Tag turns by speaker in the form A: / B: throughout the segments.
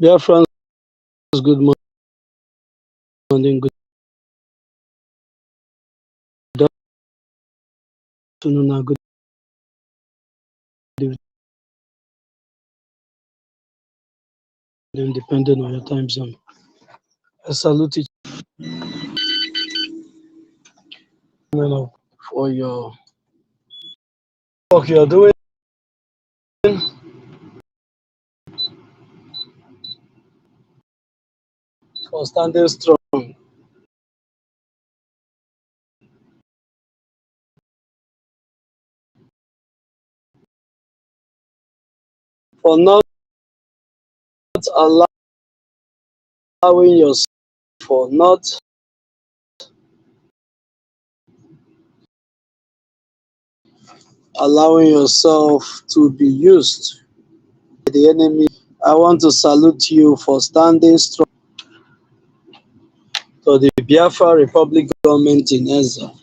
A: Dear friends, good morning, good afternoon, and good evening, depending on your time zone. I salute each one of for your work you're doing, for standing strong, for not allowing yourself, for not allowing yourself to be used by the enemy. I want to salute you for standing strong to the Biafra Republic government in exile.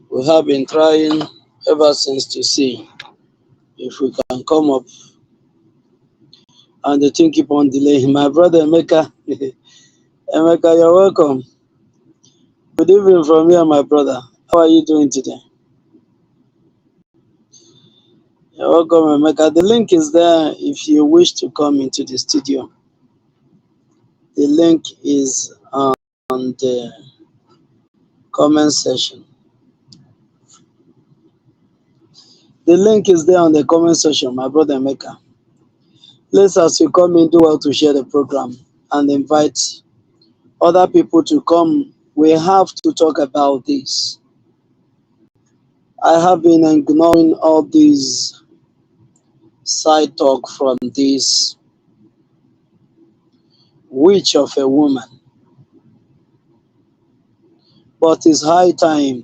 A: We have been trying ever since to see if we can come up, and the thing keep on delaying. My brother Emeka, Emeka, you're welcome. Good evening from here, my brother. How are you doing today? You're welcome, Emeka. The link is there if you wish to come into the studio. The link is on the comment section. The link is there on the comment section, my brother Emeka. Please, as you come in, do well to share the program and invite other people to come. We have to talk about this. I have been ignoring all these side talk from this witch of a woman, but it's high time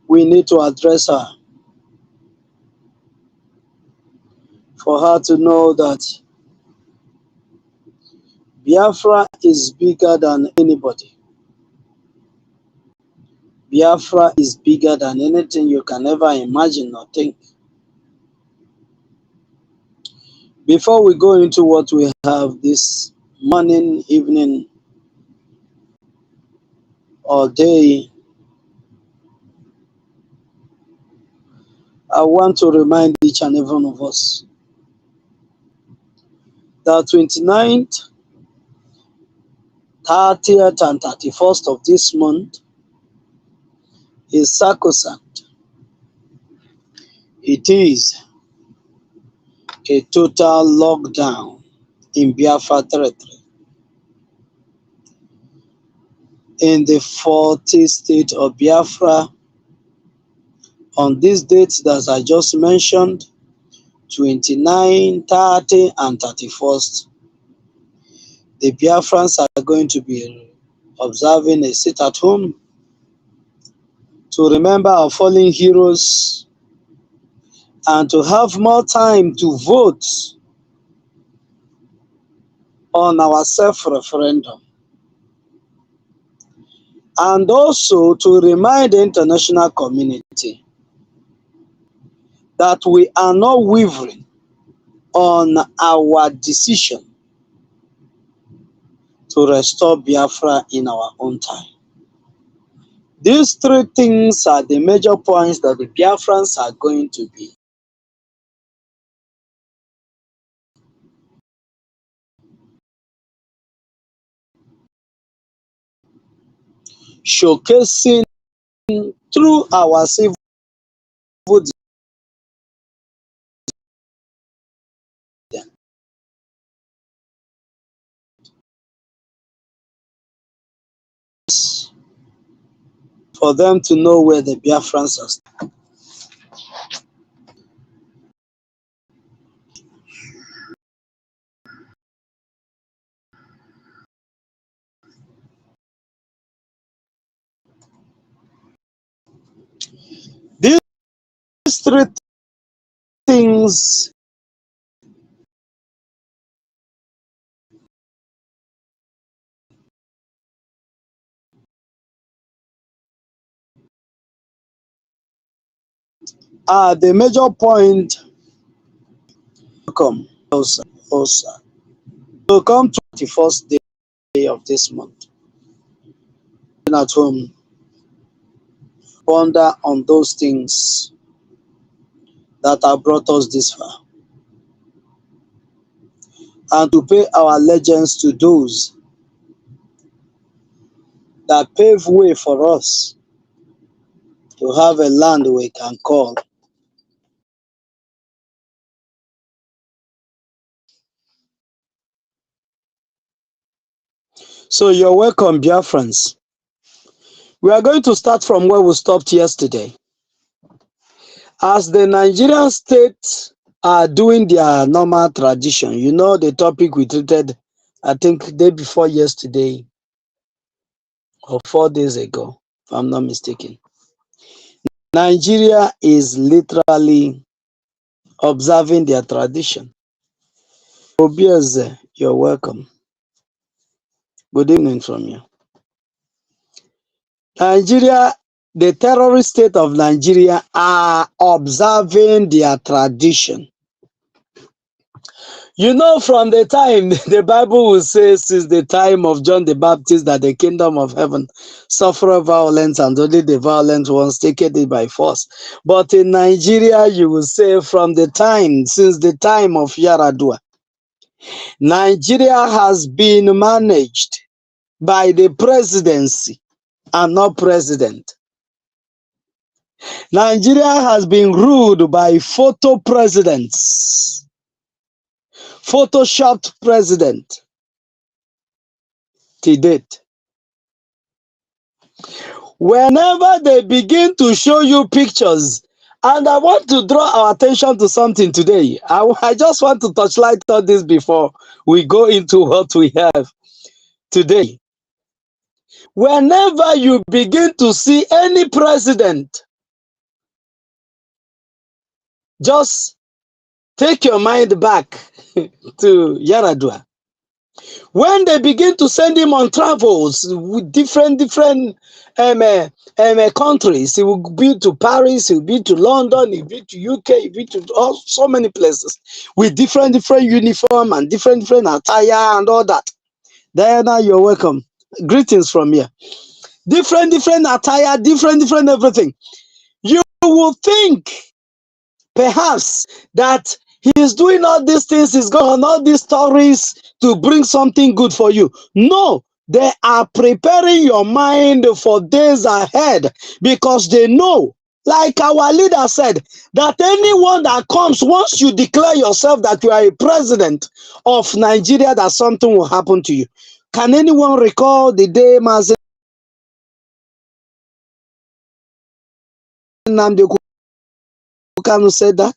A: we need to address her, for her to know that Biafra is bigger than anybody. Biafra is bigger than anything you can ever imagine or think. Before we go into what we have this morning, evening, or day, I want to remind each and every one of us that 29th, 30th, and 31st of this month is sacrosanct. It is a total lockdown in Biafra territory, in the 40 state of Biafra. On these dates that I just mentioned, 29, 30, and 31st, the Biafrans are going to be observing a sit at home to remember our fallen heroes and to have more time to vote on our self-referendum, and also to remind the international community that we are not wavering on our decision to restore Biafra in our own time. These three things are the major points that the Biafrans are going to be showcasing through our civil disobedience, for them to know where the Biafrans are. These three things The major point come also to come to the first day of this month. At home, ponder on those things that have brought us this far, and to pay our allegiance to those that pave way for us to have a land we can call. So you're welcome, Biafrans. We are going to start from where we stopped yesterday. As the Nigerian state are doing their normal tradition, you know the topic we treated, I think, day before yesterday or 4 days ago, if I'm not mistaken. Nigeria is literally observing their tradition. Obieze, you're welcome. Good evening from you. Nigeria, the terrorist state of Nigeria are observing their tradition. You know, from the time the Bible will say, since the time of John the Baptist, that the kingdom of heaven suffer violence and only the violent ones take it by force. But in Nigeria, you will say from the time, since the time of Yaradua, Nigeria has been managed by the presidency and not president. Nigeria has been ruled by photo presidents, photoshopped president to date. Whenever they begin to show you pictures, and I want to draw our attention to something today. I just want to touchlight on this before we go into what we have today. Whenever you begin to see any president, just take your mind back to Yaradua. When they begin to send him on travels with different countries, he will be to Paris, he will be to London, he will be to UK, he will be to so many places with different uniform and different attire and all that. Diana, you're welcome. Greetings from here. Different attire, different everything. You will think perhaps that he is doing all these things, he's going on all these stories to bring something good for you. No, they are preparing your mind for days ahead, because they know, like our leader said, that anyone that comes, once you declare yourself that you are a president of Nigeria, that something will happen to you. Can anyone recall the day Mazen Nnamdi Kanu said that?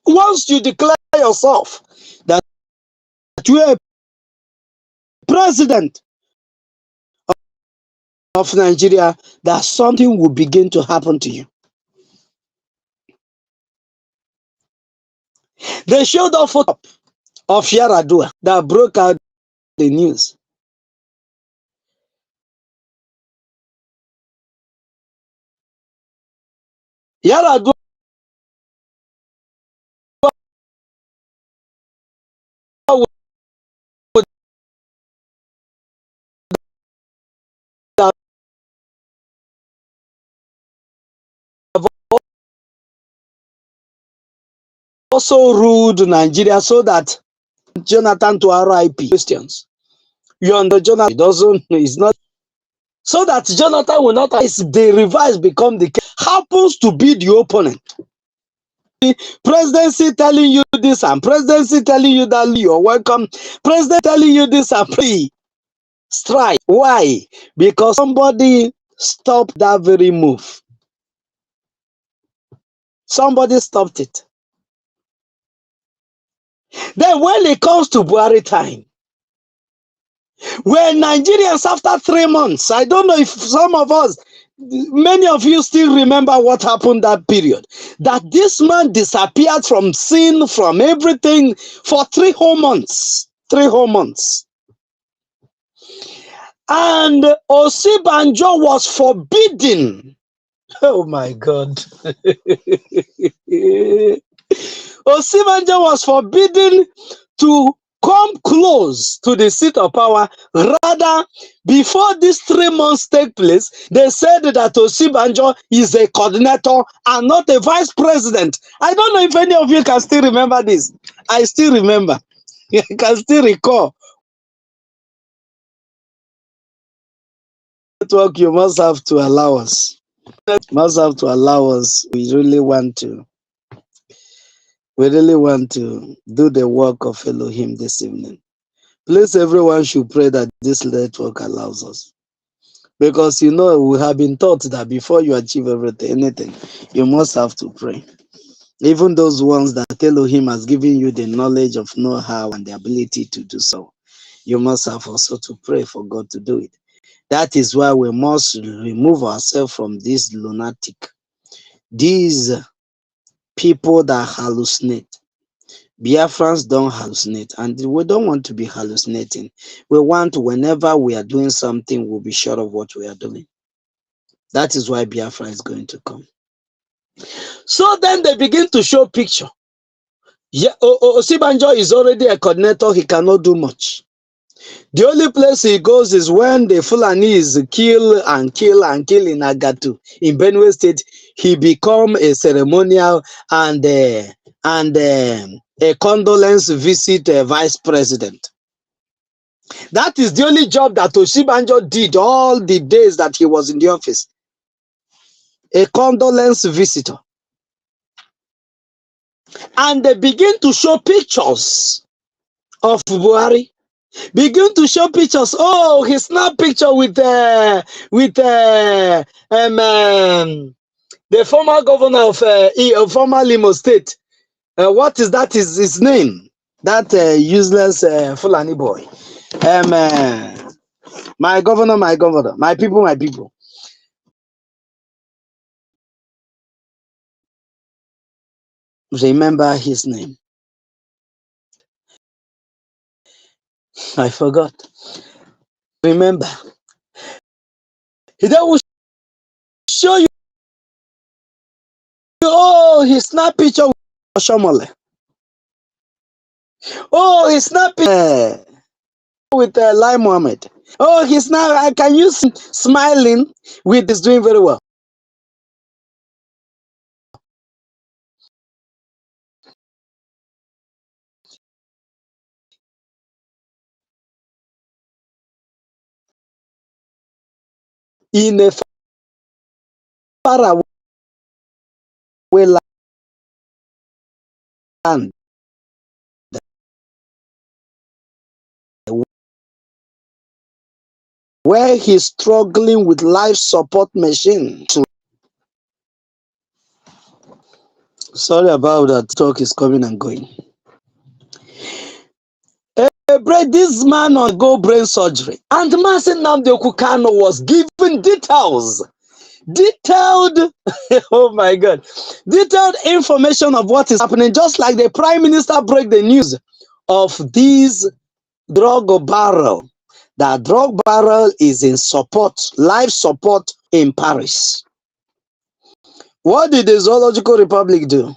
A: Once you declare yourself that you are a president of Nigeria, that something will begin to happen to you. They showed a photo of Yaradua that broke out the news. Yaradua would have also ruled Nigeria so that Jonathan to RIP Christians. You understand, Jonathan doesn't, is not, so that Jonathan will not, the reverse become the case, happens to be the opponent. Presidency telling you this and presidency telling you that you're welcome. President telling you this and please strike. Why? Because somebody stopped that very move. Somebody stopped it. Then when it comes to Buhari time, when Nigerians after 3 months, I don't know if some of us, many of you still remember what happened that period, that this man disappeared from scene, from everything for 3 whole months. 3 whole months. And Osibanjo was forbidden. Oh my God. Osibanjo was forbidden to come close to the seat of power. Rather, before these 3 months take place, they said that Osibanjo is a coordinator and not a vice president. I don't know if any of you can still remember this. I still remember. I can still recall. Network, you must have to allow us. Must have to allow us. We really want to do the work of Elohim this evening. Please, everyone should pray that this network allows us. Because we have been taught that before you achieve anything, you must have to pray. Even those ones that Elohim has given you the knowledge of know-how and the ability to do so, you must have also to pray for God to do it. That is why we must remove ourselves from this lunatic, these people that hallucinate. Biafrans don't hallucinate, and we don't want to be hallucinating. We want, whenever we are doing something, we'll be sure of what we are doing. That is why Biafra is going to come. So then they begin to show picture. Yeah, Osibanjo is already a coordinator. He cannot do much. The only place he goes is when the Fulanis kill in Agatu in Benue State. He become a ceremonial and a condolence visit vice president. That is the only job that Osibanjo did all the days that he was in the office. A condolence visitor. And they begin to show pictures of Buhari. Begin to show pictures. Oh, he snapped picture with the former governor of former Limo State. What is that? Is his name? That useless Fulani boy. My governor, my people. Remember his name. I forgot. Remember. He will show you. Oh, he snapped picture with Shomole. Oh, he snapped with Lai Mohammed. Oh, he's now. Can you see smiling with this doing very well? In a far away land where he's struggling with life support machine. Sorry about that. Talk is coming and going. This man undergo brain surgery, and Mazi Nnamdi Kanu was given detailed, oh my God, detailed information of what is happening, just like the Prime Minister broke the news of this drug barrel. That drug barrel is in support, life support in Paris. What did the Zoological Republic do?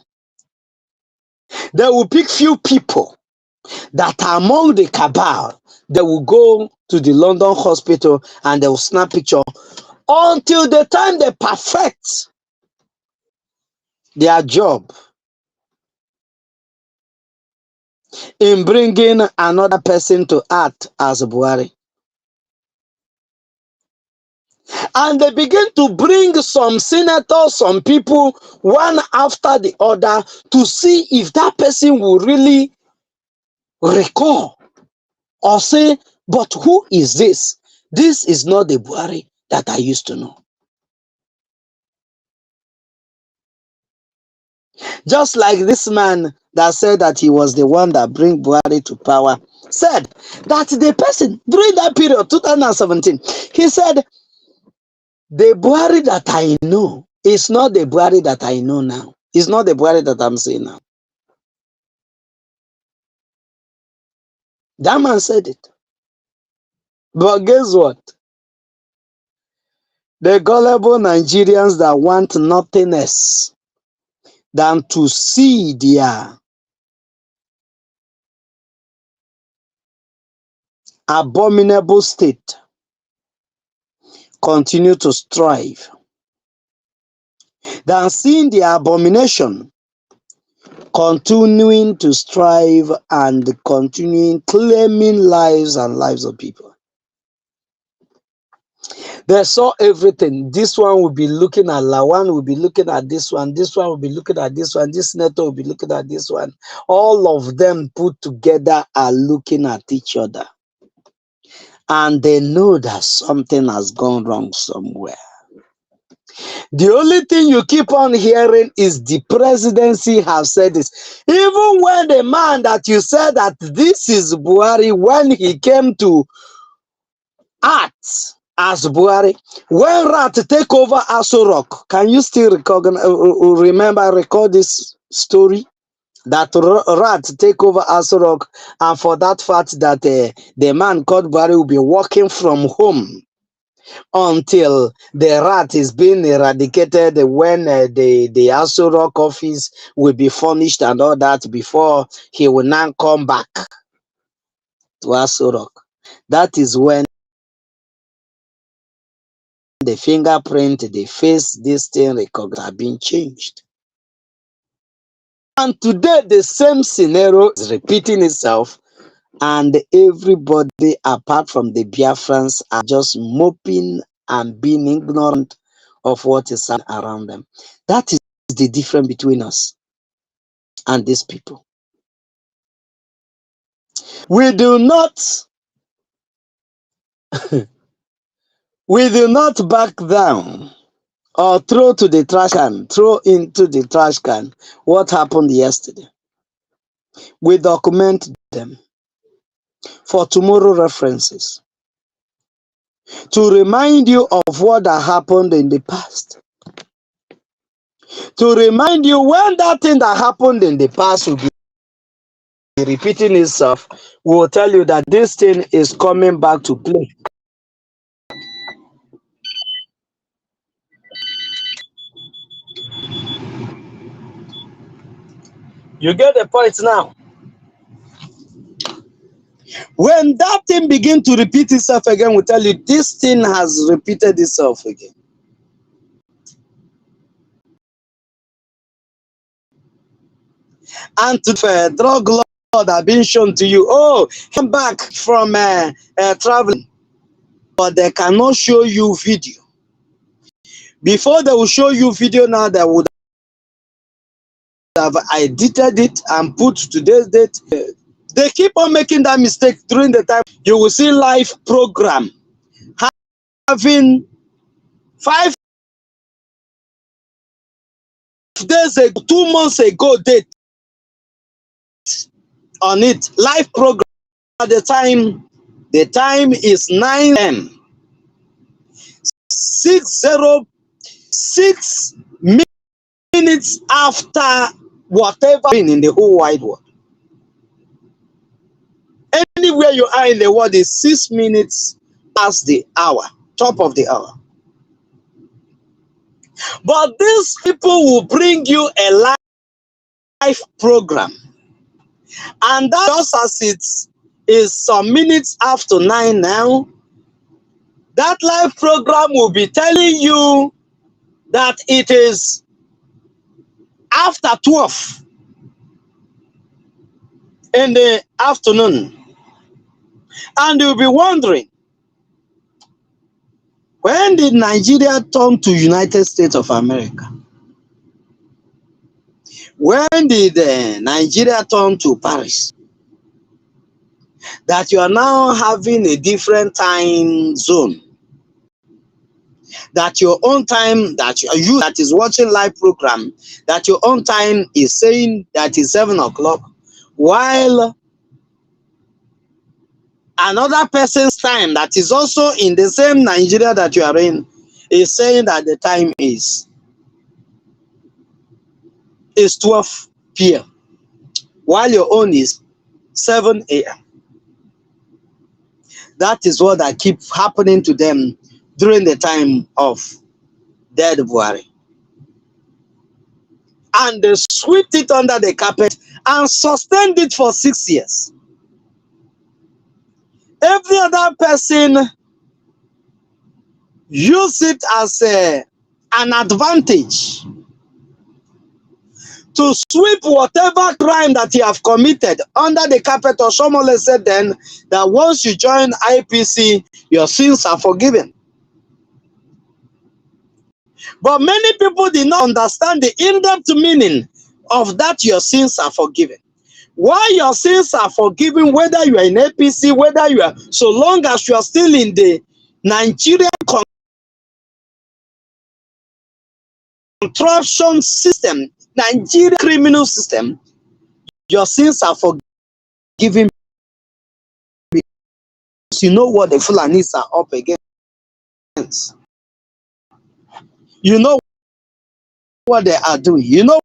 A: They will pick few people that are among the cabal. They will go to the London hospital and they will snap picture until the time they perfect their job in bringing another person to act as Buhari. And they begin to bring some senators, some people, one after the other, to see if that person will really recall or say, but who is this? This is not the Buhari that I used to know. Just like this man that said that he was the one that bring Buhari to power, said that the person, during that period, 2017, he said, the Buhari that I know is not the Buhari that I know now. It's not the Buhari that I'm seeing now. That man said it. But guess what? The gullible Nigerians that want nothing else than to see their abominable state continue to strive, than seeing the abomination continuing to strive and continuing claiming lives and lives of people. They saw everything. This one will be looking at Lawan, will be looking at this one will be looking at this one, this senator will be looking at this one. All of them put together are looking at each other. And they know that something has gone wrong somewhere. The only thing you keep on hearing is the presidency have said this. Even when the man that you said that this is Buhari, when he came to act as Buhari, when Rat take over Aso Rock, can you still recall this story? That Rat take over Aso Rock, and for that fact that the man called Buhari will be working from home until the rat is being eradicated, when the Aso Rock office will be furnished and all that, before he will now come back to Aso Rock. That is when the fingerprint, the face, this thing record have been changed. And today the same scenario is repeating itself, and everybody apart from the Biafrans are just moping and being ignorant of what is around them. That is the difference between us and these people. We do not back down or throw into the trash can what happened yesterday. We document them for tomorrow references, to remind you of what happened in the past, to remind you when that thing that happened in the past will be repeating itself. We will tell you that this thing is coming back to play. You get the point now? When that thing begins to repeat itself again, we tell you this thing has repeated itself again. And to drug lord have been shown to you, oh, come back from traveling, but they cannot show you video. Before they will show you video, now they would have edited it and put today's date. They keep on making that mistake during the time. You will see live program having 5 days ago, 2 months ago date on it. Live program at the time is 9 m. 606 minutes after whatever in the whole wide world. Anywhere you are in the world is 6 minutes past the hour, top of the hour. But these people will bring you a live program, and that just as it is some minutes after 9 now, that live program will be telling you that it is after 12 in the afternoon. And you'll be wondering, when did Nigeria turn to United States of America? When did Nigeria turn to Paris? That you are now having a different time zone. That your own time, that you that is watching live program, that your own time is saying that is 7 o'clock, while another person's time that is also in the same Nigeria that you are in is saying that the time is 12 p.m. while your own is 7 a.m. That is what that keeps happening to them during the time of dead Buhari. And they swept it under the carpet and sustained it for 6 years. Every other person used it as an advantage to sweep whatever crime that you have committed under the carpet, or someone said then that once you join IPC, your sins are forgiven. But many people did not understand the in-depth meaning of that your sins are forgiven. Why your sins are forgiven, whether you are in APC, whether you are, so long as you are still in the Nigerian contraption system, Nigerian criminal system, your sins are forgiven because you know what the Fulanis are up against. You know what they are doing. You know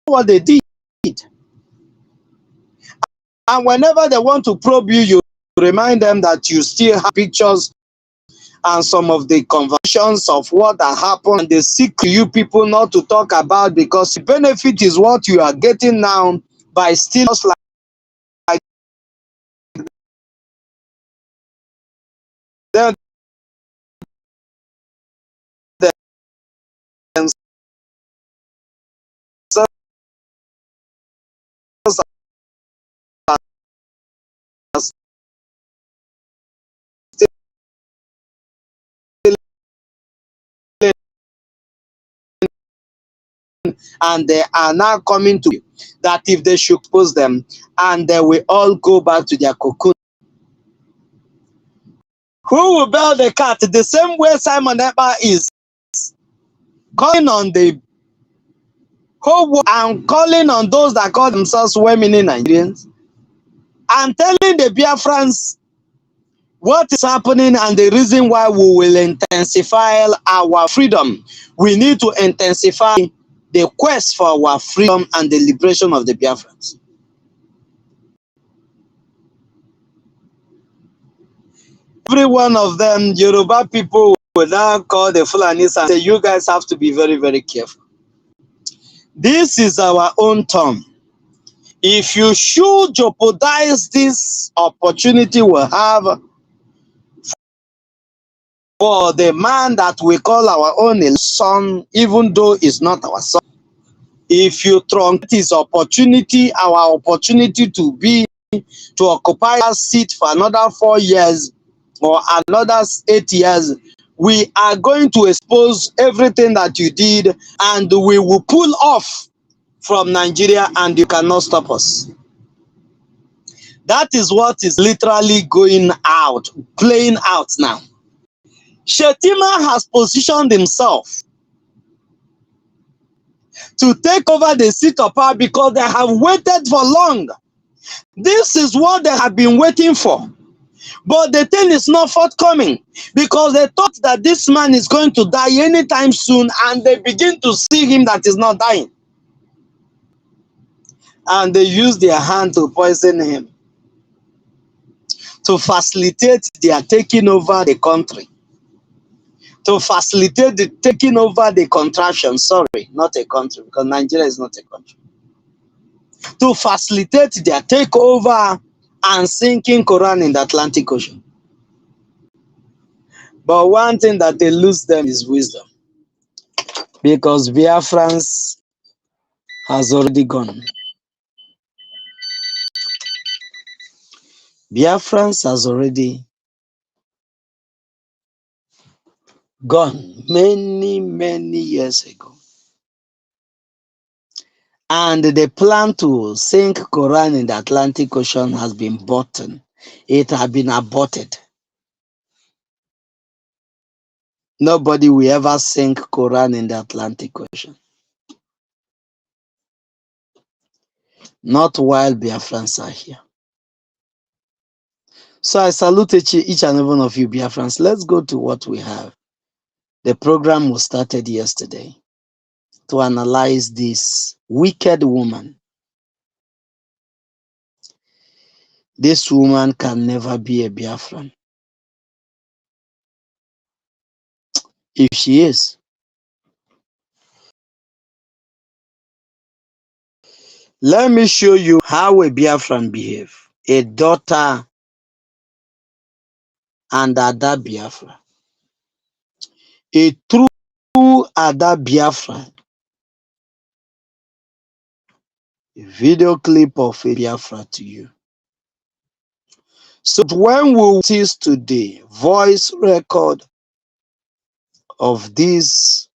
A: what they did. And whenever they want to probe you, you remind them that you still have pictures and some of the conversations of what happened. And they seek you people not to talk about, because the benefit is what you are getting now by still like them themselves are and they are now coming to you that if they should post them, and they will all go back to their cocoon. Who will bail the cat? The same way Simon Ekpa is calling on the whole world and calling on those that call themselves women Nigerians and telling the Biafrans what is happening and the reason why we will intensify our freedom. We need to intensify the quest for our freedom and the liberation of the Biafrans. Every one of them, Yoruba people will now call the Fulanis and say, you guys have to be very, very careful. This is our own term. If you should jeopardize this opportunity we have for the man that we call our own son, even though it's not our son, if you truncate his opportunity, our opportunity to occupy our seat for another 4 years or another 8 years, we are going to expose everything that you did, and we will pull off from Nigeria, and you cannot stop us. That is what is literally playing out now. Shettima has positioned himself to take over the seat of power because they have waited for long. This is what they have been waiting for. But the thing is not forthcoming because they thought that this man is going to die anytime soon, and they begin to see him that is not dying. And they use their hand to poison him, to facilitate their taking over the country, to facilitate the taking over the contraption. Sorry, not a country, because Nigeria is not a country. To facilitate their takeover and sinking Quran in the Atlantic Ocean. But one thing that they lose them is wisdom, because Biafrans has already gone. Biafrans has already gone many, many years ago. And the plan to sink Quran in the Atlantic Ocean has been aborted. It has been aborted. Nobody will ever sink Quran in the Atlantic Ocean. Not while Biafrans are here. So I salute each and every one of you, Biafrans. Let's go to what we have. The program was started yesterday to analyze this wicked woman. This woman can never be a Biafran. if she is. Let me show you how a Biafran behave. A daughter and Ada Biafra. A true Ada Biafra. A video clip of a Biafra to you. So when we see today, voice record of this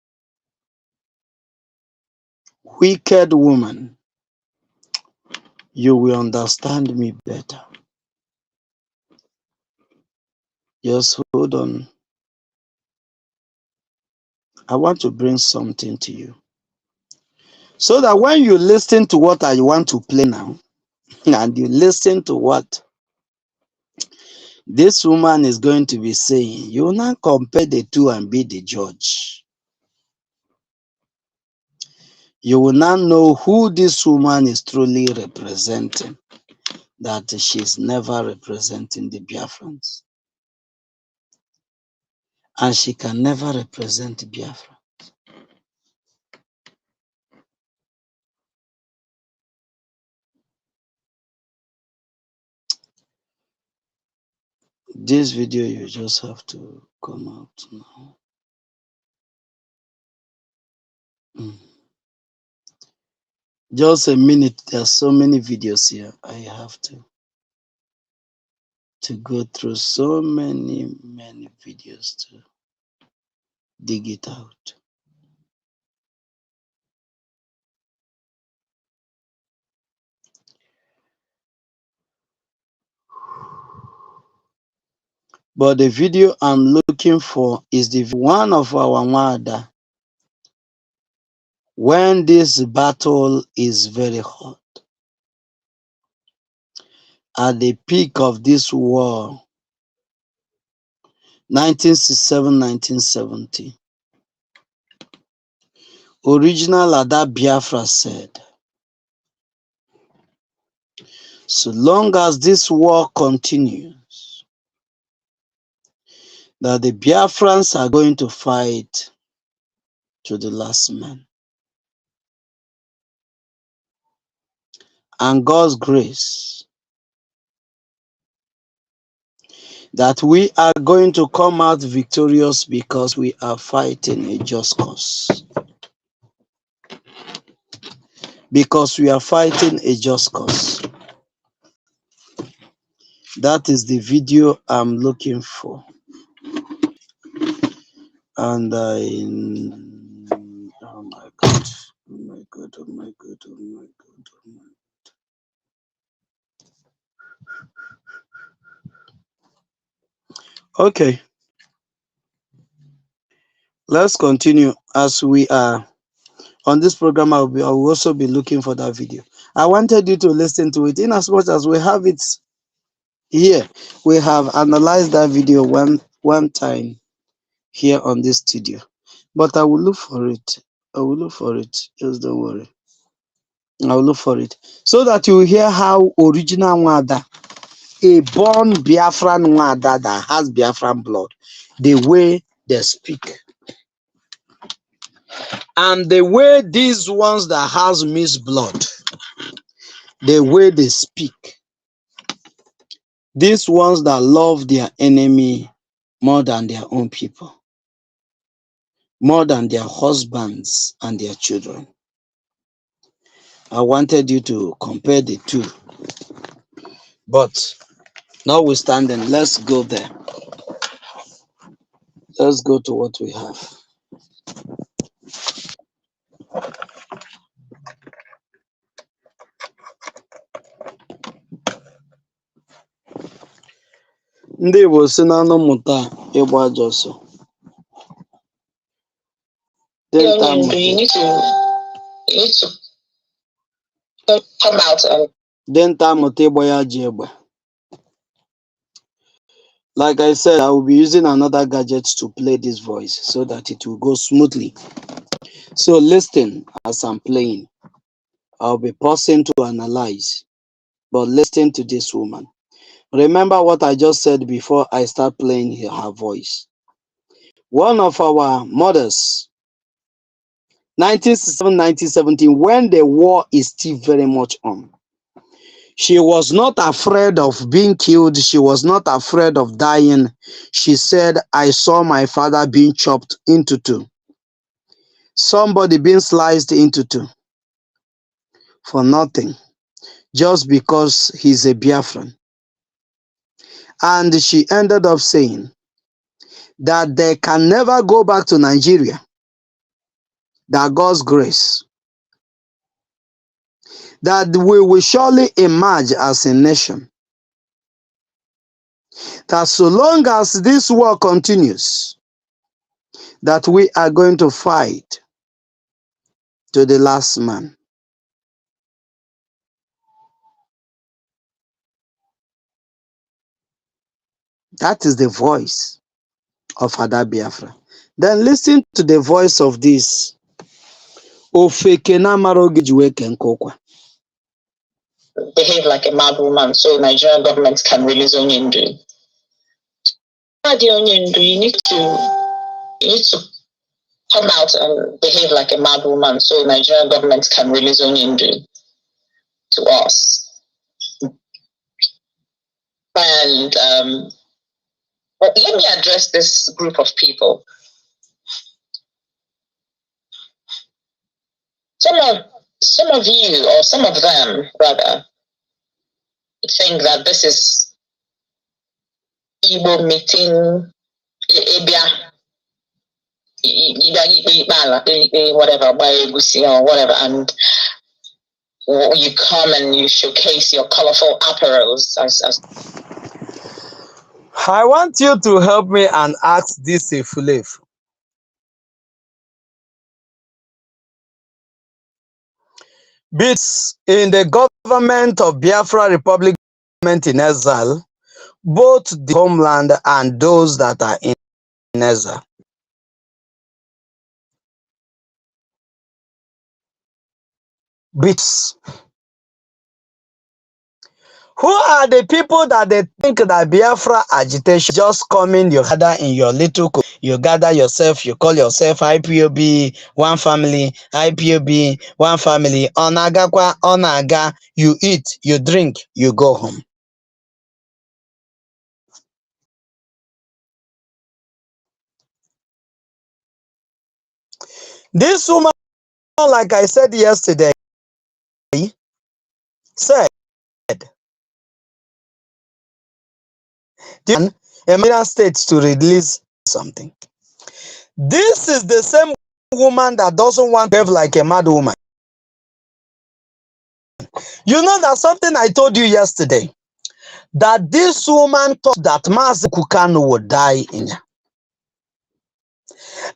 A: wicked woman, you will understand me better. Just hold on. I want to bring something to you. So that when you listen to what I want to play now, and you listen to what this woman is going to be saying, you will not compare the two and be the judge. You will not know who this woman is truly representing, that she's never representing the Biafrans. And she can never represent Biafra. This video, you just have to come out now. Just a minute. There's so many videos here. I have to go through so many videos to dig it out. But the video I'm looking for is the one of our Wada when this battle is very hot. At the peak of this war, 1967-1970, original Ada Biafra said, so long as this war continues, that the Biafrans are going to fight to the last man. And God's grace, that we are going to come out victorious because we are fighting a just cause. Because we are fighting a just cause. That is the video I'm looking for. And oh my God, oh my God, oh my God, oh my God, oh my God. Okay, let's continue. As we are on this program, I will also be looking for that video. I wanted you to listen to it in as much as we have it here. We have analyzed that video one time here on this studio, but I will look for it. I will look for it. Just don't worry. I will look for it so that you will hear how original Wada, a born Biafran Wada that has Biafran blood, the way they speak. And the way these ones that has mixed blood, the way they speak. These ones that love their enemy more than their own people, more than their husbands and their children. I wanted you to compare the two. But notwithstanding, let's go there. Let's go to what we have. Ndị Igbo si na anụ mmụta ịgba ajọ ọsọ. Dinta amụta ịgba ya ji egbe. Like I said, I will be using another gadget to play this voice so that it will go smoothly. So listen as I'm playing. I'll be pausing to analyze, but listen to this woman. Remember what I just said before I start playing her voice. one of our mothers, 1967, 1917, when the war is still very much on. She was not afraid of being killed. She was not afraid of dying. She said, I saw my father being chopped into two. Somebody being sliced into two for nothing, just because he's a Biafran. And she ended up saying that they can never go back to Nigeria, that God's grace, that we will surely emerge as a nation, that so long as this war continues, that we are going to fight to the last man. That is the voice of Ada Biafra. Then listen to the voice of this Ofekena Marogijueke Nkokwa.
B: Behave like a mad woman so Nigerian government can release Onyindu. You need to come out and behave like a mad woman so Nigerian government can release Onyindu to us. And let me address this group of people. Some of you, or some of them rather, think that this is Igbo meeting whatever, or whatever, and you come and you showcase your colorful apparels as
A: I want you to help me and ask this Efulefu. Bits in the government of Biafra Republic, government in exile, both the homeland and those that are in exile. Bits. Who are the people that they think that Biafra agitation just coming, you gather in your little, you gather yourself, you call yourself IPOB, one family, IPOB, one family, onagakwa, onaga, you eat, you drink, you go home. This woman, like I said yesterday, said, the American states to release something. This is the same woman that doesn't want to behave like a mad woman. You know that something I told you yesterday, that this woman thought that Mazi Kukano would die in her.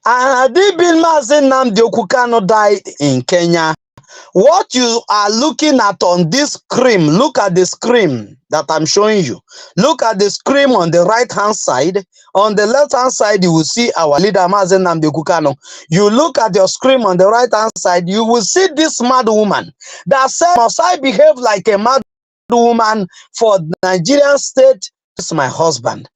A: And had it been Mazi Nnamdi Kukano died in Kenya, what you are looking at on this screen, look at the screen that I'm showing you. Look at the screen on the right hand side. On the left hand side, you will see our leader Mazi Nnamdi Kukano. You look at your screen on the right hand side, you will see this mad woman that said, must I behave like a mad woman for the Nigerian state? This is my husband.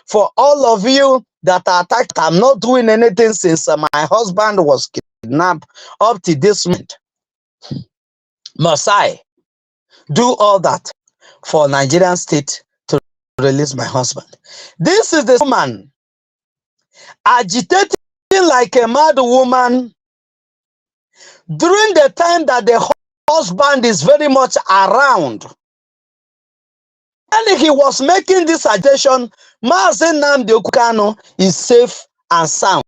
A: For all of you that are attacked, I'm not doing anything since my husband was kidnapped up to this moment. Must I do all that for Nigerian state to release my husband? This is the woman agitating like a mad woman during the time that the husband is very much around. And he was making this agitation, Mazi Nnamdi Kukano is safe and sound.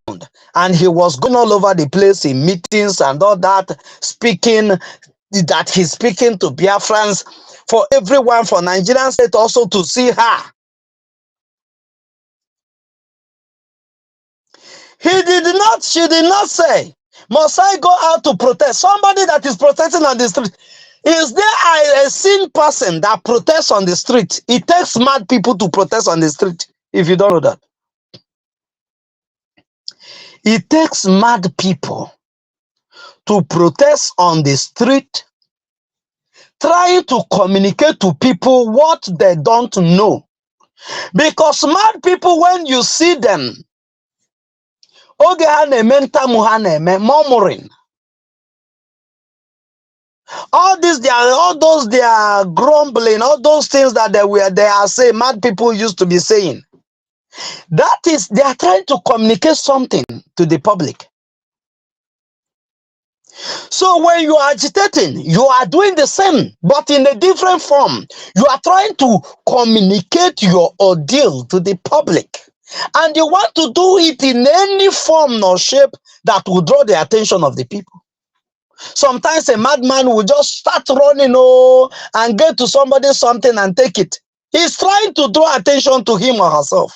A: And he was going all over the place in meetings and all that, speaking, that he's speaking to Biafrans, for everyone, for Nigerian state also to see her. She did not say, must I go out to protest? Somebody that is protesting on the street. Is there a sane person that protests on the street? It takes mad people to protest on the street, if you don't know that. It takes mad people to protest on the street, trying to communicate to people what they don't know. Because mad people, when you see them, Oge ha na-eme ntamu ha na-eme murmuring. All those their grumbling, all those things that they are saying, mad people used to be saying. That is, they are trying to communicate something to the public. So when you are agitating, you are doing the same, but in a different form. You are trying to communicate your ordeal to the public. And you want to do it in any form or shape that will draw the attention of the people. Sometimes a madman will just start running and get to somebody something and take it. He's trying to draw attention to him or herself.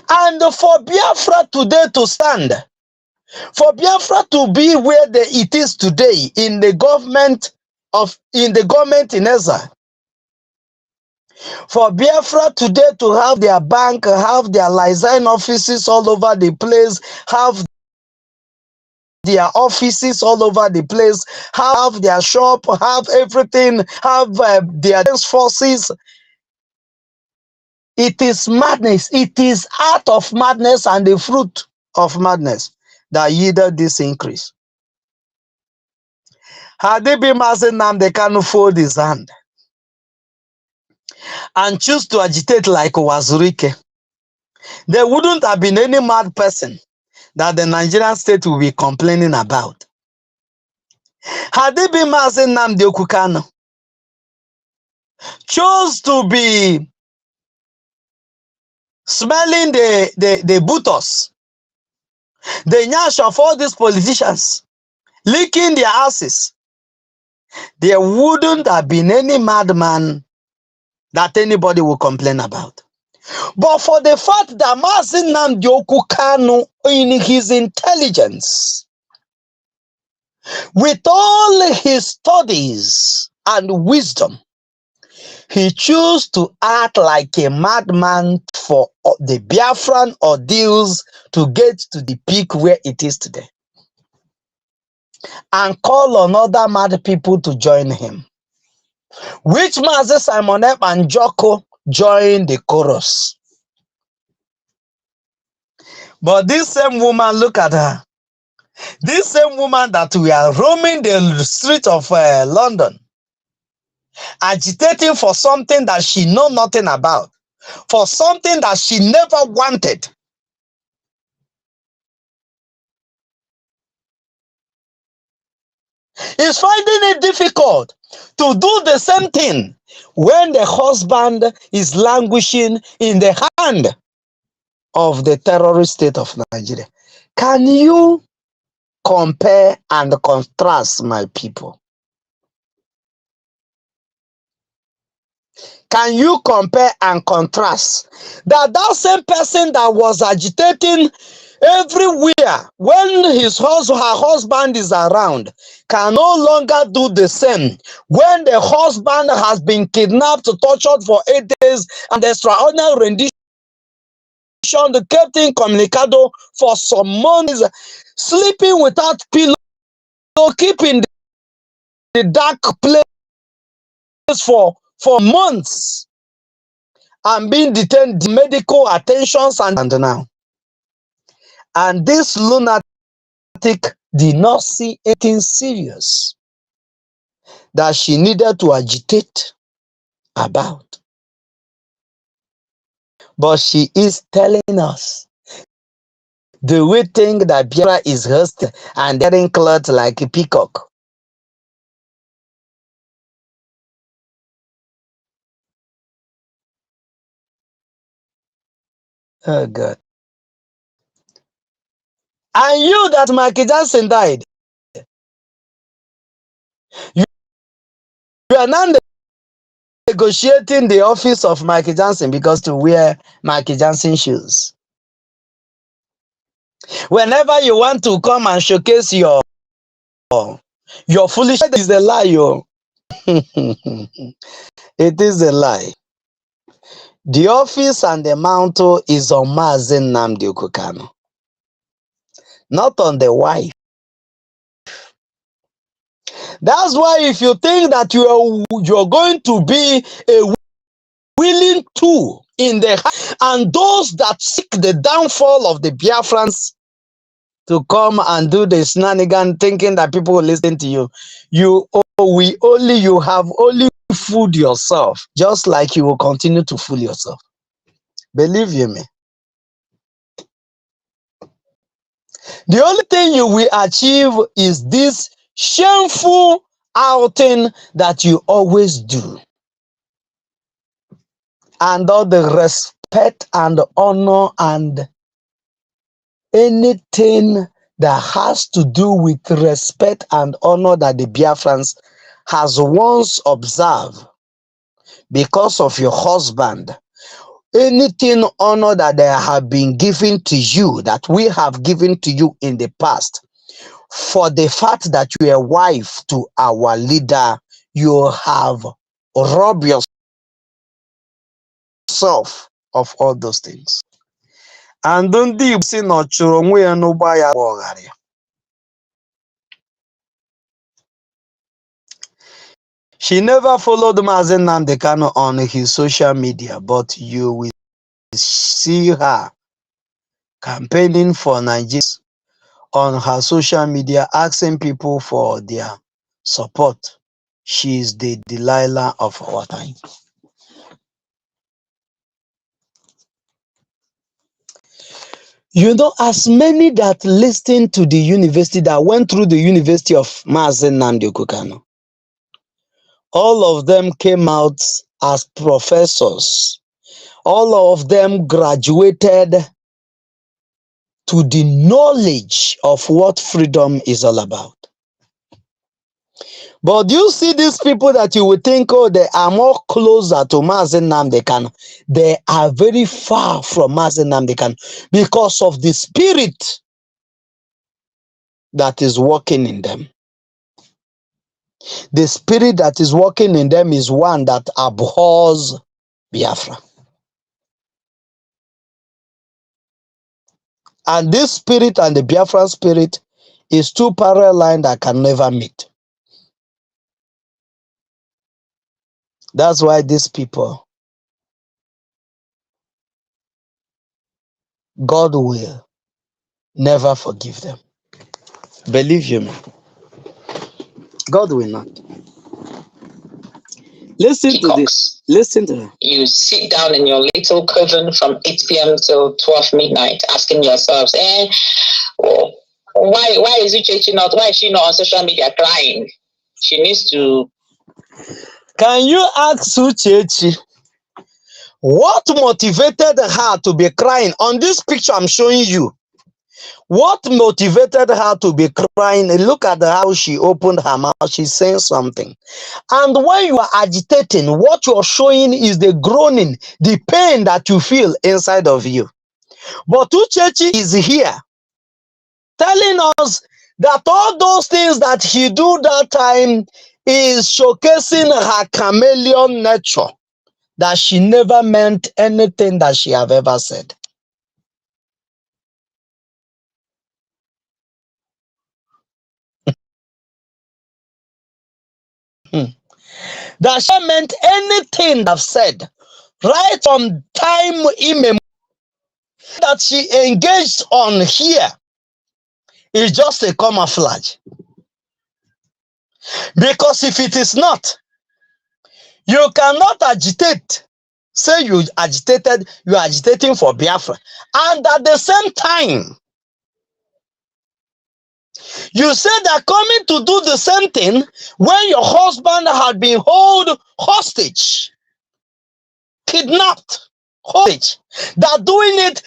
A: And for Biafra today to stand, for Biafra to be where it is today in the government in exile, for Biafra today to have their bank, have their liaison offices all over the place, have their offices all over the place, have their shop, have everything, have their forces. It is madness. It is out of madness and the fruit of madness that yielded this increase. Had it been Mazi Nnamdi Kanu fold his hand and choose to agitate like Wazurike, there wouldn't have been any mad person that the Nigerian state will be complaining about. Had it been Mazi Nnamdi Kanu chose to be smelling the buttocks, the nyash of all these politicians, licking their asses, there wouldn't have been any madman that anybody will complain about. But for the fact that Mazi Nnamdi Kanu, in his intelligence, with all his studies and wisdom, he chose to act like a madman for the Biafran ordeals to get to the peak where it is today, and call on other mad people to join him, which Mazi Simon Ekpa and Joko joined the chorus. But this same woman, look at her. This same woman that we are roaming the street of London, agitating for something that she know nothing about, for something that she never wanted. Is finding it difficult to do the same thing when the husband is languishing in the hand of the terrorist state of Nigeria. Can you compare and contrast, my people? Can you compare and contrast that same person that was agitating everywhere when her husband is around can no longer do the same when the husband has been kidnapped, tortured for 8 days, and extraordinary rendition kept incommunicado for some months, sleeping without pillow, keeping the dark place for months, and being detained, medical attentions, and now. And this lunatic did not see anything serious that she needed to agitate about. But she is telling us, do we think that Biafra is hosted and getting clothes like a peacock? Oh God. And you that Michael Jackson died, you are now negotiating the office of Michael Jackson because to wear Michael Jackson shoes. Whenever you want to come and showcase your foolishness, it is a lie, yo. It is a lie. The office and the mantle is on Mazi Nnamdi Kanu, not on the wife. That's why if you think that you're going to be a willing to in the heart, and those that seek the downfall of the Biafrans to come and do the shenanigan, thinking that people will listen to you. You have only fooled yourself, just like you will continue to fool yourself. Believe you me. The only thing you will achieve is this shameful outing that you always do. And all the respect and honor and anything that has to do with respect and honor that the Biafrans has once observed because of your husband, anything honor that they have been given to you, that we have given to you in the past, for the fact that you are a wife to our leader, you have robbed yourself of all those things. And don't you see no churongwe no buy. She never followed Mazen Nnamdi Kanu on his social media, but you will see her campaigning for Nigeria on her social media, asking people for their support. She is the Delilah of our time. You know, as many that listened to the university, that went through the University of Mazen Nnamdi Kanu, all of them came out as professors. All of them graduated to the knowledge of what freedom is all about. But you see these people that you would think, oh, they are more closer to Mazen Nnamdi Kanu. They are very far from Mazen Nnamdi Kanu because of the spirit that is working in them. The spirit that is working in them is one that abhors Biafra. And this spirit and the Biafran spirit is two parallel lines that can never meet. That's why these people, God will never forgive them. Believe you me. God will not. Listen to this. Listen to her.
B: You sit down in your little coven from 8 p.m. till 12 midnight, asking yourselves, why is Uchechi not? Why is she not on social media crying? She needs to.
A: Can you ask Uchechi what motivated her to be crying? On this picture I'm showing you, what motivated her to be crying? Look at how she opened her mouth. She's saying something. And when you are agitating, what you're showing is the groaning, the pain that you feel inside of you. But Uchechi is here telling us that all those things that he do that time is showcasing her chameleon nature, that she never meant anything that she have ever said. That she meant anything I've said right from time immemorial that she engaged on here is just a camouflage. Because if it is not, you cannot agitate. Say you agitated, you are agitating for Biafra. And at the same time, you say that coming to do the same thing when your husband had been held hostage, kidnapped, hostage, that doing it,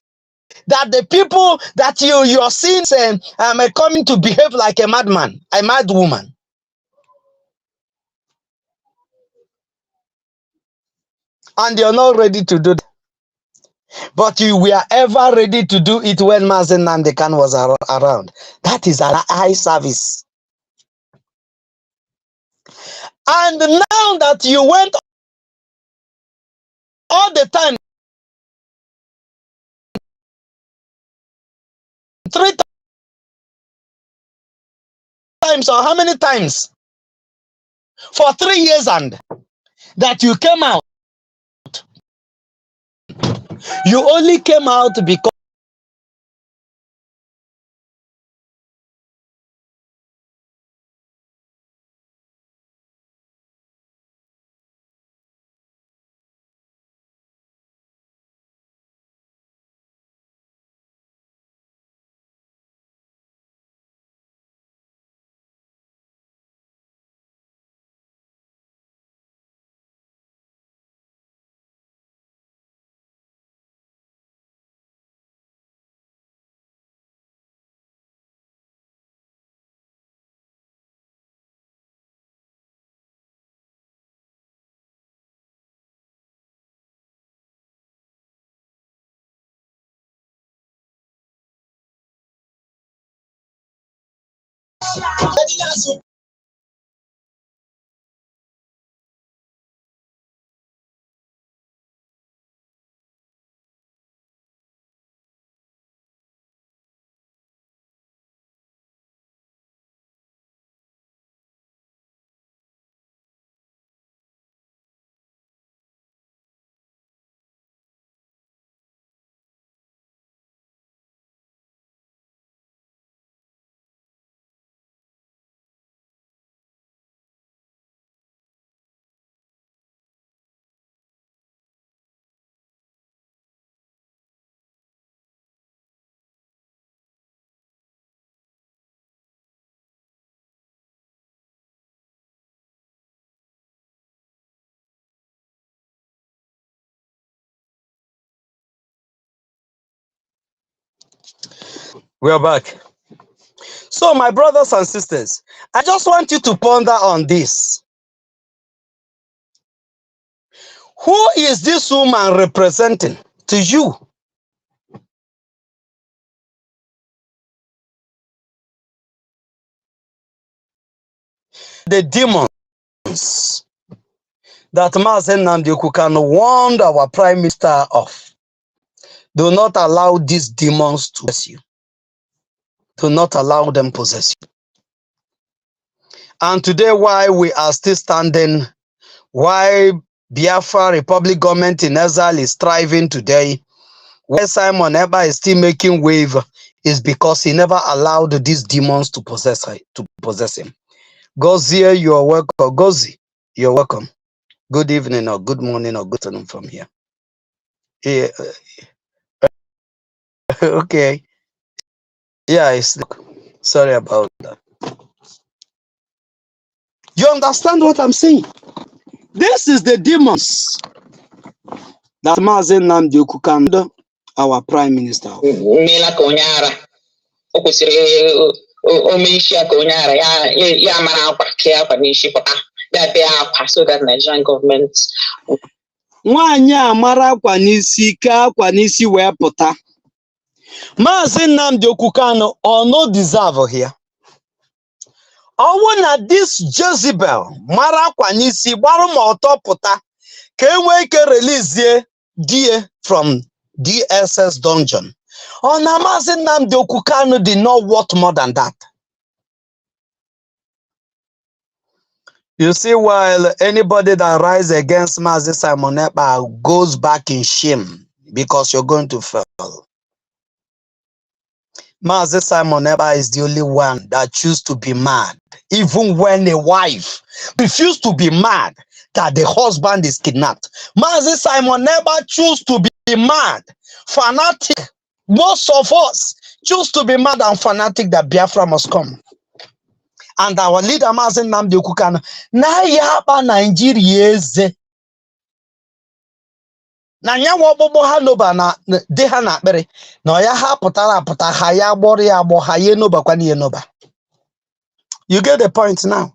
A: that the people that you are seeing saying, I'm coming to behave like a madman, a mad woman. And you're not ready to do that. But you were ever ready to do it when Mazen Nnamdi Kanu was around. That is an eye service. And now that you went all the time, 3 times or how many times? For 3 years and that you came out You only came out because we're back. So, my brothers and sisters, I just want you to ponder on this. Who is this woman representing to you? The demons that Mazen Nnamdi Kanu warned our prime minister of. Do not allow these demons to possess you. Do not allow them possess you. And today, why we are still standing, why Biafra Republic government in exile is thriving today, why Simon Ekpa is still making wave, is because he never allowed these demons to possess him. Gozie, you are welcome. Gozie, you're welcome. Good evening or good morning or good afternoon from here. Yeah, okay. Yeah, sorry about that. You understand what I'm saying? This is the demons that Mazen Nnamdi Kanu, our prime minister.
B: So that Nigerian government.
A: Nwanyị amara akwa n'isi ke akwa n'isi wee pụta. Mazen Nnamdi Kanu no deserve here. Ọwụ na this Jezebel mara akwa n'isi gbarụ ma ọtọ pụta ka enwee ike release die from DSS dungeon. Na Mazen Nnamdi Kanu did not want more than that. You see, while anybody that rise against Mazi Simon Ekpa goes back in shame because you're going to fail. Mazi Simon Ekpa is the only one that choose to be mad, even when a wife refused to be mad that the husband is kidnapped. Mazi Simon Ekpa choose to be mad, fanatic. Most of us choose to be mad and fanatic that Biafra must come. And our leader, Mazen Nnamdi Kanu, na ya akpa Nigeria eze. Na nyawa ọgbụgbọ ha noba na de ha na akpịrị. Na ya ha pụtara apụta ha ya agbọrọ ya agbọ ha ye noba kwa niye noba. You get the point now?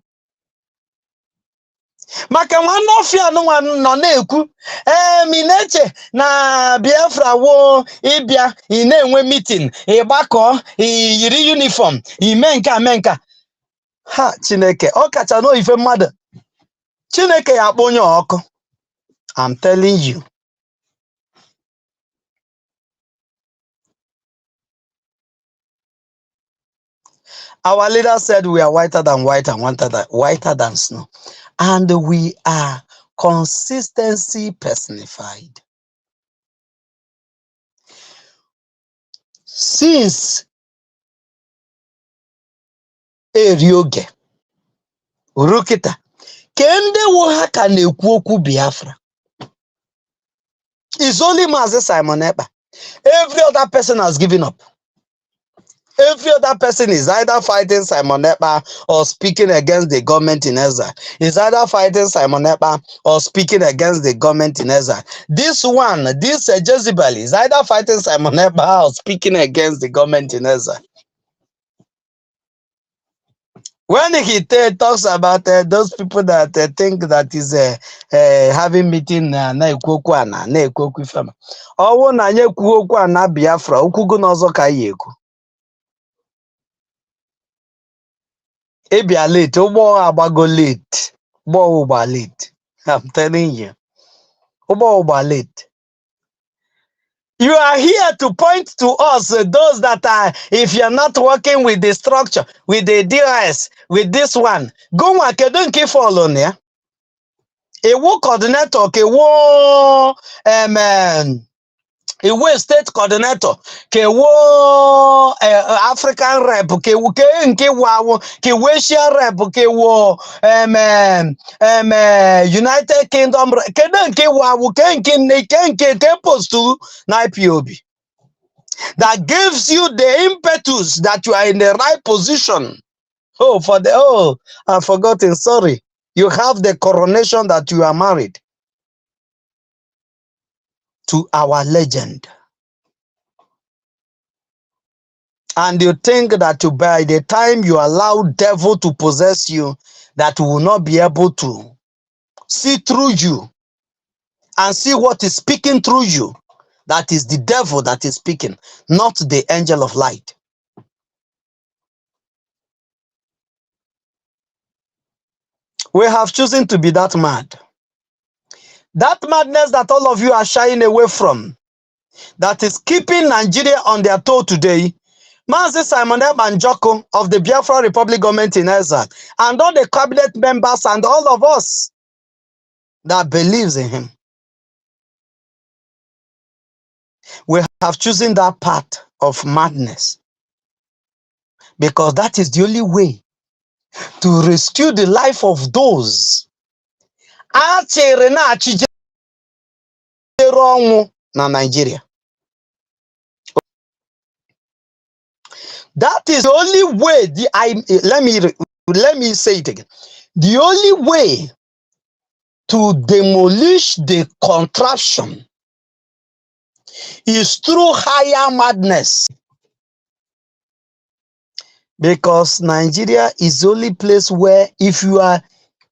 A: Maka nwanne ọfịa nọ na-ekwu mineche na Biafra wo ịbịa ị na-enwe meeting ịgbakọ yiri uniform ime nke amenka. Ha Chineke ọ kacha no ife mmadụ. Chineke ya akpọ onye ọkụ. I'm telling you. Our leader said we are whiter than white and whiter than snow. And we are consistency personified. since erioge rukita kende wo ha ka na-ekwu okwu Biafra. It's only Mazi Simon Ekpa. Every other person has given up. Every other person is either fighting Simon Ekpa or speaking against the government in exile. Is either fighting Simon Ekpa or speaking against the government in exile. This one, this Jezebel is either fighting Simon Ekpa or speaking against the government in exile. When he talks about those people that think that is having meeting na-ekwu okwu ana na-ekwu okwu ifema, ọwụ na anyị ekwu okwu ana Biafra okwugo n'ọzọ ka anyị ekwu. Ịbịa late, ụgbọ agbago late, ụgbọ late. I'm telling you, ụgbọ late. You are here to point to us, those that are, if you're not working with the structure, with the DOS, with this one, go on, don't keep following, yeah? A war coordinator, a war state coordinator, African rep, Asian rep, United Kingdom, post to IPOB. That gives you the impetus that you are in the right position. I've forgotten, sorry. You have the coronation that you are married to our legend. And you think that by the time you allow devil to possess you, that will not be able to see through you and see what is speaking through you. That is the devil that is speaking, not the angel of light. We have chosen to be that mad. That madness that all of you are shying away from, that is keeping Nigeria on their toe today. Mazi Simon Ekpa Njoku of the Biafra Republic government in exile, and all the cabinet members and all of us that believes in him. We have chosen that path of madness because that is the only way to rescue the life of those na Nigeria. That is the only way. Let me say it again. The only way to demolish the contraption is through higher madness. Because Nigeria is the only place where if you are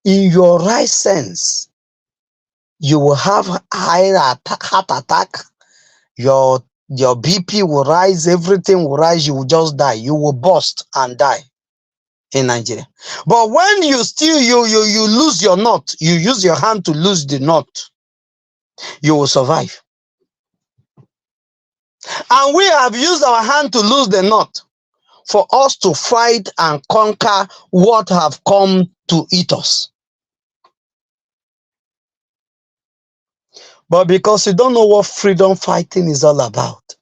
A: in your right sense, you will have heart attack, your BP will rise, everything will rise, you will just die. You will burst and die in Nigeria. But when you still, you lose your nut, you use your hand to lose the nut, you will survive. And we have used our hand to lose the nut for us to fight and conquer what have come to eat us. But because you don't know what freedom fighting is all about.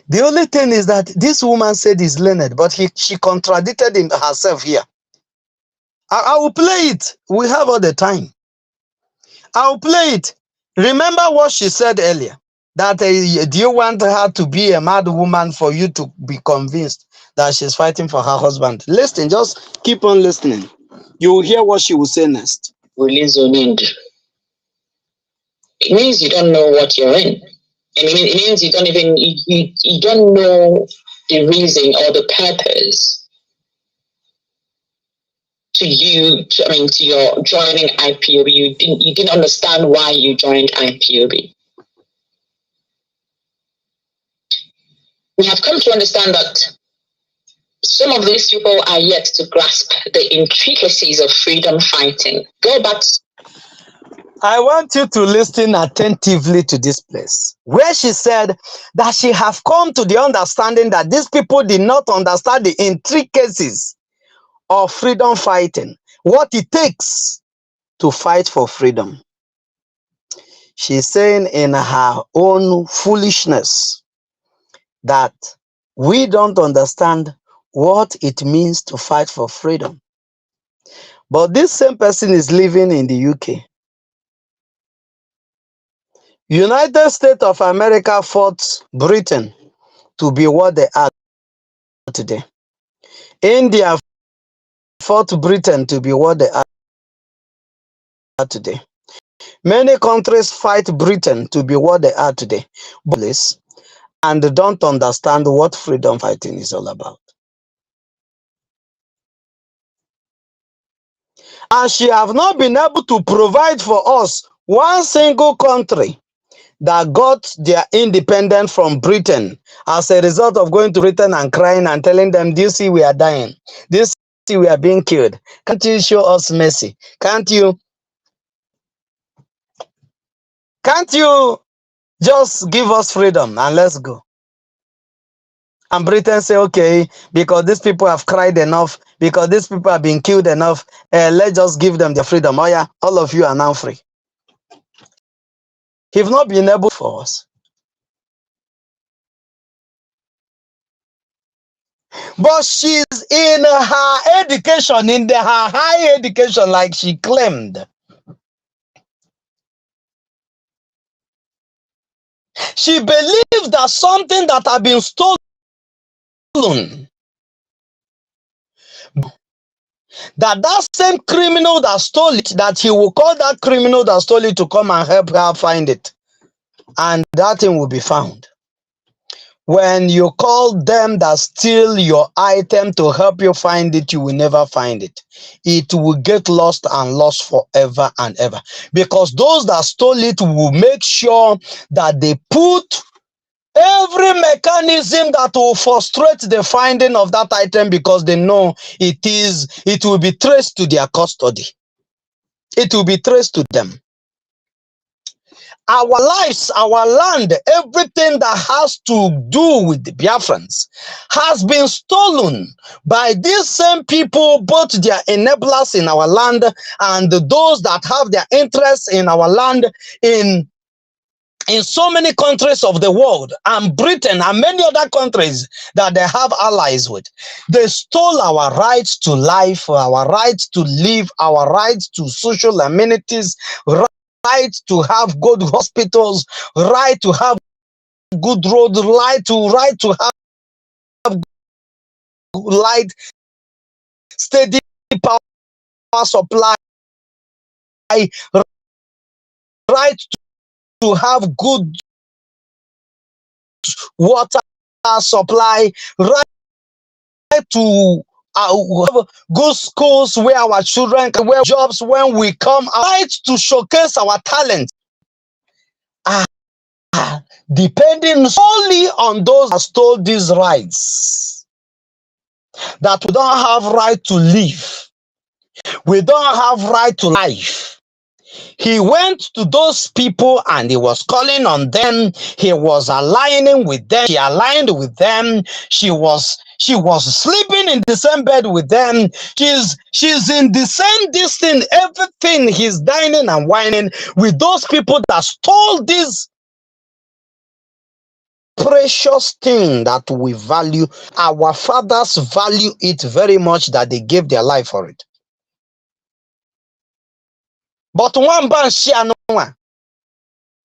A: The only thing is that this woman said is learned, but she contradicted herself here. I will play it. We have all the time. I will play it. Remember what she said earlier, that do you want her to be a mad woman for you to be convinced that she's fighting for her husband? Listen, just keep on listening. You will hear what she will say next.
B: It means you don't know what you're in. And it means you don't even, you don't know the reason or the purpose to your joining IPOB. You didn't understand why you joined IPOB. We have come to understand that some of these people are yet to grasp the intricacies of freedom fighting. Go back.
A: I want you to listen attentively to this place, where she said that she have come to the understanding that these people did not understand the intricacies of freedom fighting, what it takes to fight for freedom. She's saying in her own foolishness that we don't understand what it means to fight for freedom. But this same person is living in the UK. United States of America fought Britain to be what they are today. India fought Britain to be what they are today. Many countries fight Britain to be what they are today, and don't understand what freedom fighting is all about. And she have not been able to provide for us one single country that got their independence from Britain as a result of going to Britain and crying and telling them, "Do you see we are dying? Do you see we are being killed? Can't you show us mercy? Can't you just give us freedom and let's go?" And Britain say, okay, because these people have cried enough, because these people have been killed enough, let's just give them their freedom. Oh yeah, all of you are now free. He've not been able for us. But she's in her education, her high education, like she claimed. She believed that something that had been stolen, that same criminal that stole it, that he will call that criminal that stole it to come and help her find it. And that thing will be found. When you call them that steal your item to help you find it, you will never find it. It will get lost and lost forever and ever. Because those that stole it will make sure that they put every mechanism that will frustrate the finding of that item, because they know it will be traced to their custody. It will be traced to them. Our lives, our land, everything that has to do with the Biafrans has been stolen by these same people, both their enablers in our land and those that have their interests in our land in so many countries of the world, and Britain and many other countries that they have allies with. They stole our rights to life, our rights to live, our rights to social amenities, right to have good hospitals, right to have good roads, right to have light, steady power supply, right to have good water supply, right to have good schools where our children can wear jobs when we come out, right to showcase our talent. Depending solely on those that stole these rights, that we don't have right to live, we don't have right to life. He went to those people and he was calling on them. He was aligning with them. She aligned with them. She was sleeping in the same bed with them. She's in the same distance. Everything, he's dining and whining with those people that stole this precious thing that we value. Our fathers value it very much, that they gave their life for it. But one ban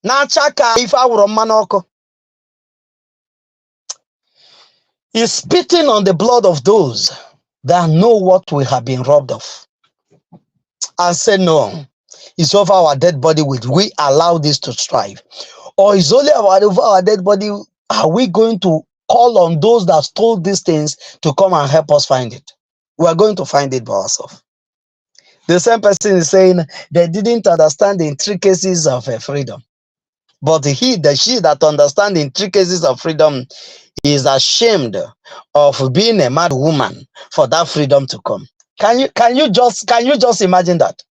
A: na chaka if I were manoko is spitting on the blood of those that know what we have been robbed of, and say, no, it's over our dead body. Will we allow this to strive? Or is only over our dead body are we going to call on those that stole these things to come and help us find it? We are going to find it by ourselves. The same person is saying they didn't understand the intricacies of freedom. But she that understands the intricacies of freedom is ashamed of being a mad woman for that freedom to come. Can you just imagine that?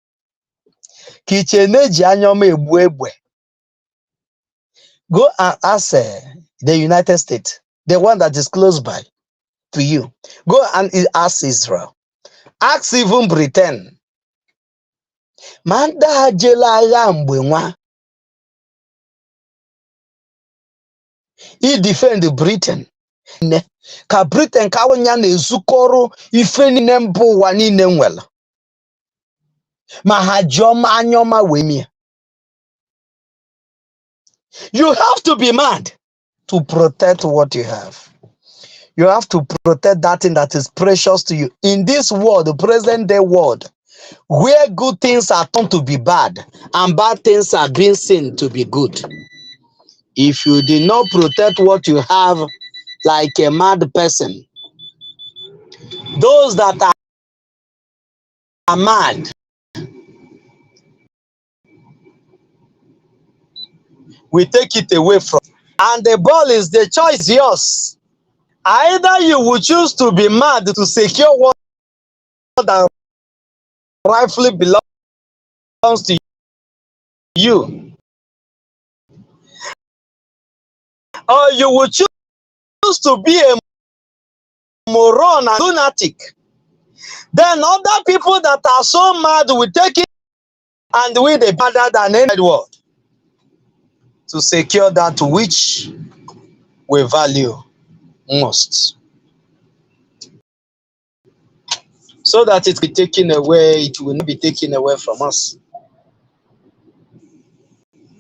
A: Go and ask the United States, the one that is close by to you. Go and ask Israel. Ask even Britain. Manda He defend Britain. Ka Britain ka wonya na ezukọrọ ife niile mba ụwa niile nwere. Ma ha ji anya ọma wee mie. You have to be mad to protect what you have. You have to protect that thing that is precious to you. In this world, the present day world, where good things are turned to be bad and bad things are being seen to be good. If you did not protect what you have like a mad person, those that are mad will take it away from you. And the ball is the choice yours. Either you will choose to be mad to secure what that rightfully belongs to you, or you will choose to be a moron and lunatic. Then other people that are so mad will take it and will be better than any world to secure that which we value most, so that it will be taken away. It will not be taken away from us.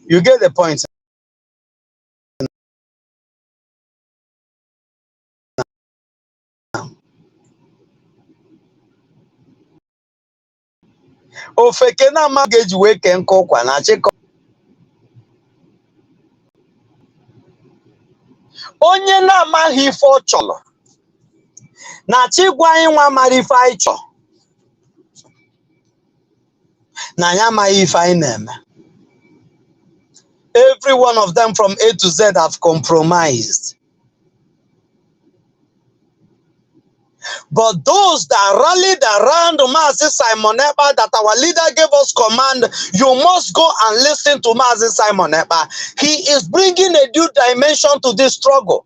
A: You get the point. Ofeke na amaghị wee kee nke ụkwa na achịkọ. Onye na-amaghị ife ọ chọrọ na chigwa anyị nwa mara ife anyị chọrọ na ya amaghị ife anyị na-eme. Every one of them from A to Z have compromised. But those that rallied around Mazi Simon Ekpa, that our leader gave us command, you must go and listen to Mazi Simon Ekpa. He is bringing a new dimension to this struggle.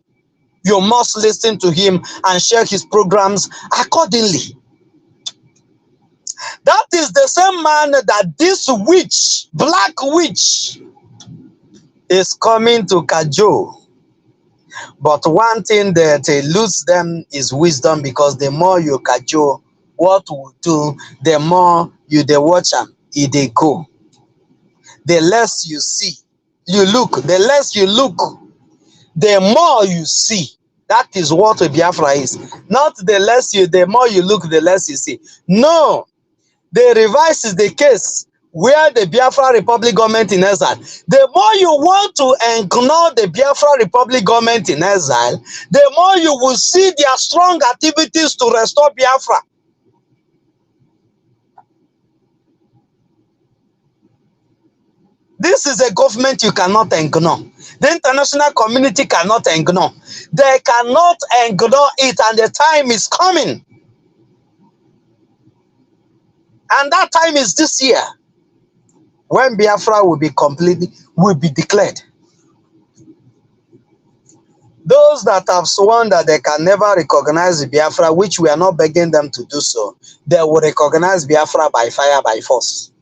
A: You must listen to him and share his programs accordingly. That is the same man that this witch, black witch, is coming to cajole. But one thing that eludes them is wisdom, because the more you cajole, what will do, the more you they watch them, they go. The less you see, you look, the less you look, the more you see. That is what Biafra is. Not the less you, the more you look, the less you see. No, the reverse is the case. Where the Biafra Republic government in exile, the more you want to ignore the Biafra Republic government in exile, the more you will see their strong activities to restore Biafra. This is a government you cannot ignore. The international community cannot ignore. They cannot ignore it, and the time is coming. And that time is this year, when Biafra will be declared. Those that have sworn that they can never recognize Biafra, which we are not begging them to do so, they will recognize Biafra by fire, by force.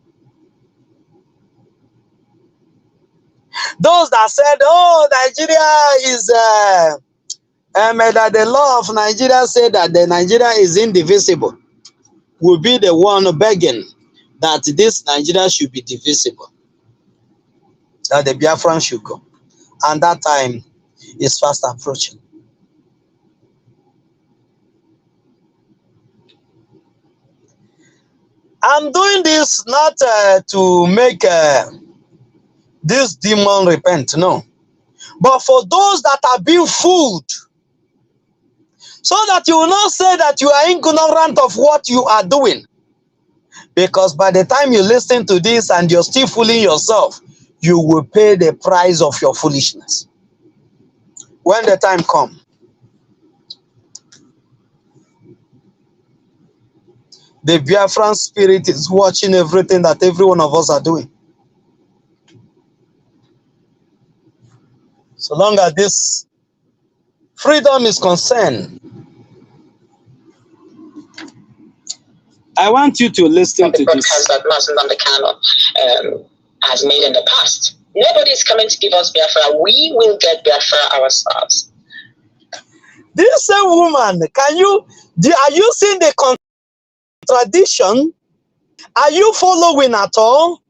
A: Those that said, oh, Nigeria is, that the law of Nigeria said that the Nigeria is indivisible, will be the one begging that this Nigeria should be divisible, that the Biafran should go. And that time is fast approaching. I'm doing this not to make this demon repent, no. But for those that are being fooled, so that you will not say that you are ignorant of what you are doing. Because by the time you listen to this and you're still fooling yourself, you will pay the price of your foolishness. When the time comes. The Biafran spirit is watching everything that every one of us are doing. So long as this freedom is concerned, I want you to listen to this.
B: That Mazi Nnamdi Kanu has made in the past. Nobody is coming to give us Biafra. We will get Biafra ourselves.
A: This same woman, are you seeing the contradiction? Are you following at all?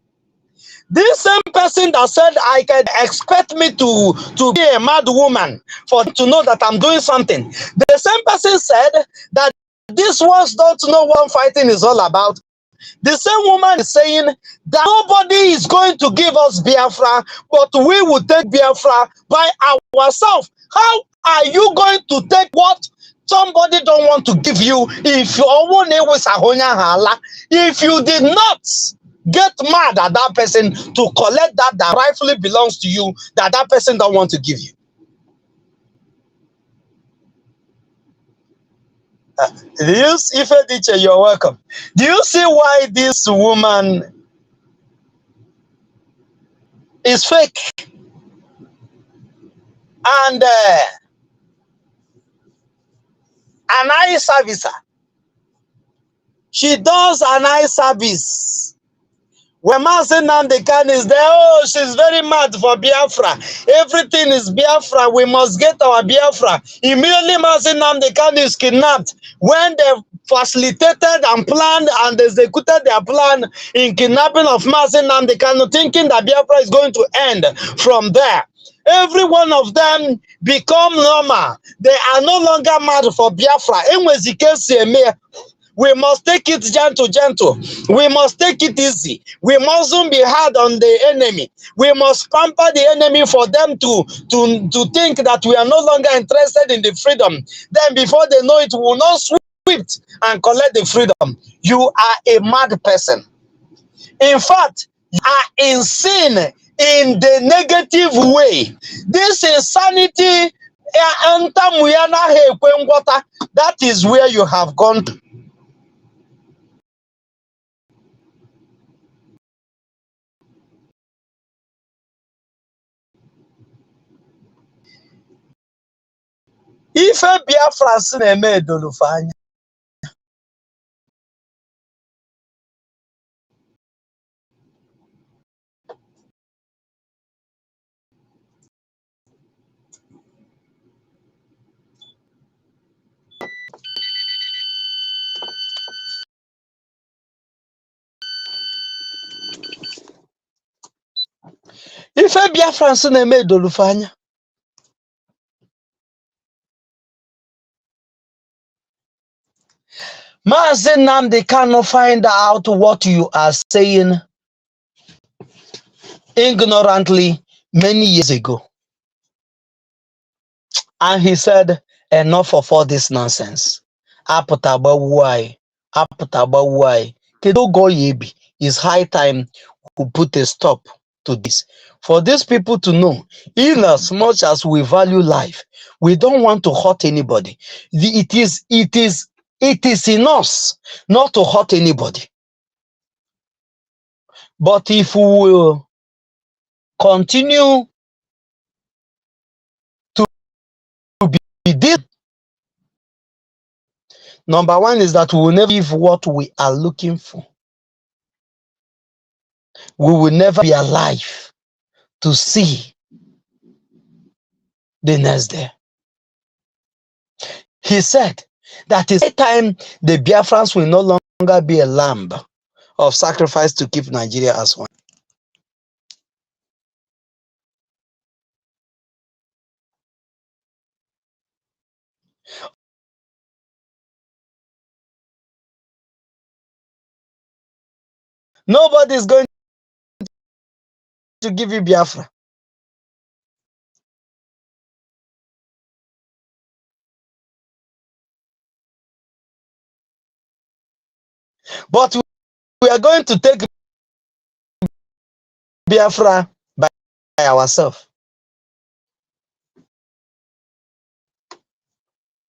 A: This same person that said I can expect me to be a mad woman to know that I'm doing something. The same person said that these ones don't know what fighting is all about. The same woman is saying that nobody is going to give us Biafra, but we will take Biafra by ourselves. How are you going to take what somebody don't want to give you if you did not get mad at that person to collect that rightfully belongs to you, that person don't want to give you? Ife Diche, you're welcome. Do you see why this woman is fake? And an eye servicer. She does an eye service. When Mazi Nnamdi Kanu is there, oh, she's very mad for Biafra. Everything is Biafra. We must get our Biafra. Immediately Mazi Nnamdi Kanu is kidnapped. When they facilitated and planned and executed their plan in kidnapping of Mazi Nnamdi Kanu, thinking that Biafra is going to end from there, every one of them become normal. They are no longer mad for Biafra. We must take it gentle. We must take it easy. We mustn't be hard on the enemy. We must pamper the enemy for them to think that we are no longer interested in the freedom. Then before they know it, we will not sweep and collect the freedom. You are a mad person. In fact, you are insane in the negative way. This insanity, that is where you have gone to. Ife Biafra si na-eme edolufe anya. Ife Biafra si na-eme edolufe anya. Mazi Nnamdi cannot find out what you are saying ignorantly many years ago. And he said, enough of all this nonsense. It's high time we put a stop to this. For these people to know, in as much as we value life, we don't want to hurt anybody. It is in us not to hurt anybody. But if we will continue to be this, number one is that we will never give what we are looking for. We will never be alive to see the next day. He said that it's time the Biafrans will no longer be a lamb of sacrifice to keep Nigeria as one. Nobody is going to give you Biafra. But we are going to take Biafra by ourselves.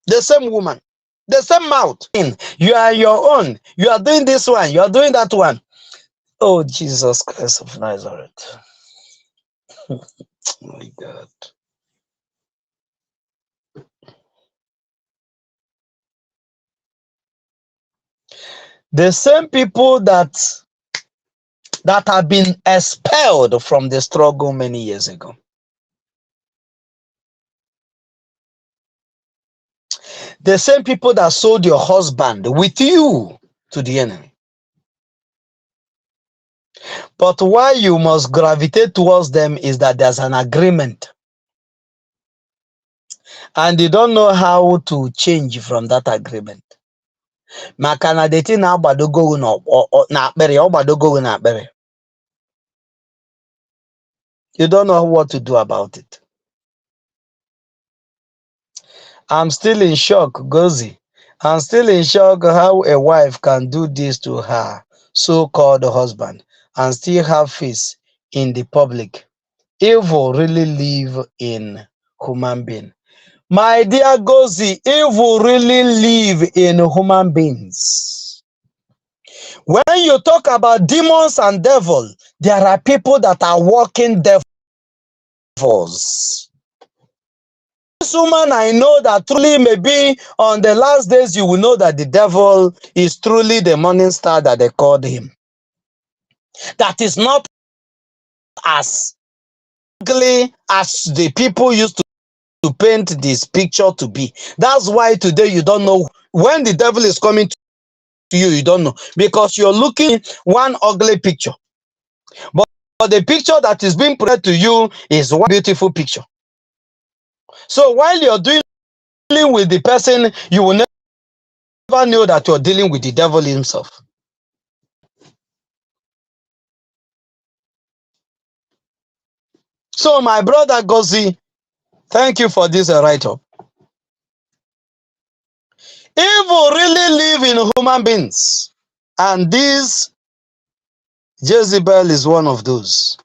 A: The same woman, the same mouth. You are your own. You are doing this one. You are doing that one. Oh, Jesus Christ of Nazareth. Oh my God. The same people that that have been expelled from the struggle many years ago. The same people that sold your husband with you to the enemy. But why you must gravitate towards them is that there's an agreement. And you don't know how to change from that agreement. Maka na the thing agbadogo n'akpịrị, ọ gbadogo n'akpịrị. You don't know what to do about it. I'm still in shock, Gozi. I'm still in shock how a wife can do this to her so-called husband and still have face in the public. Evil really live in human being. My dear Gozi, evil really live in human beings. When you talk about demons and devil, there are people that are walking devils. This woman, I know that truly maybe on the last days you will know that the devil is truly the morning star that they called him. That is not as ugly as the people used to paint this picture to be. That's why today you don't know when the devil is coming to you, you don't know, because you're looking one ugly picture. But the picture that is being presented to you is one beautiful picture. So while you're dealing with the person, you will never know that you're dealing with the devil himself. So my brother Gozi, thank you for this write-up. Evil really live in human beings, and this Jezebel is one of those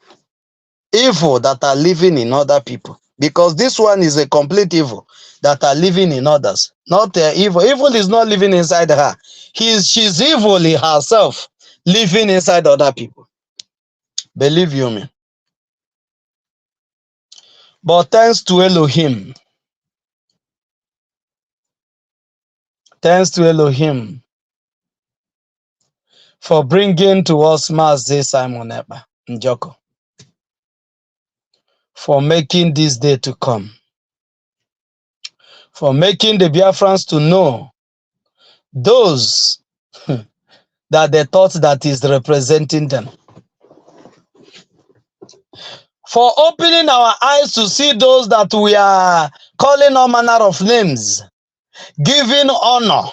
A: evil that are living in other people, because this one is a complete evil that are living in others, not evil. Evil is not living inside her. She's evil herself, living inside other people. Believe you me. But thanks to Elohim, for bringing to us Mazi Simon Ekpa Njoku, for making this day to come, for making the Biafrans to know those that they thought that is representing them, for opening our eyes to see those that we are calling all manner of names, giving honor,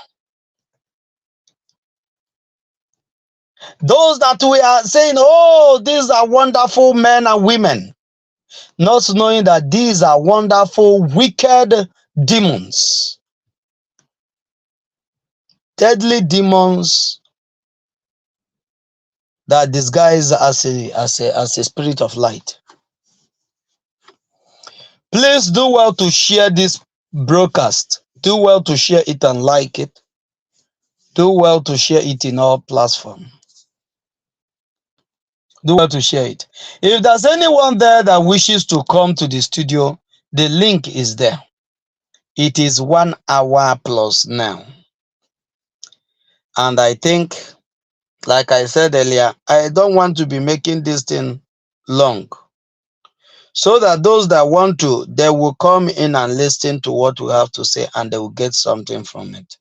A: those that we are saying, oh, these are wonderful men and women, not knowing that these are wonderful, wicked demons, deadly demons that disguise as a spirit of light. Please do well to share this broadcast. Do well to share it and like it. Do well to share it in all platforms. Do well to share it. If there's anyone there that wishes to come to the studio, the link is there. It is 1 hour plus now. And I think, like I said earlier, I don't want to be making this thing long, so that those that want to, they will come in and listen to what we have to say, and they will get something from it.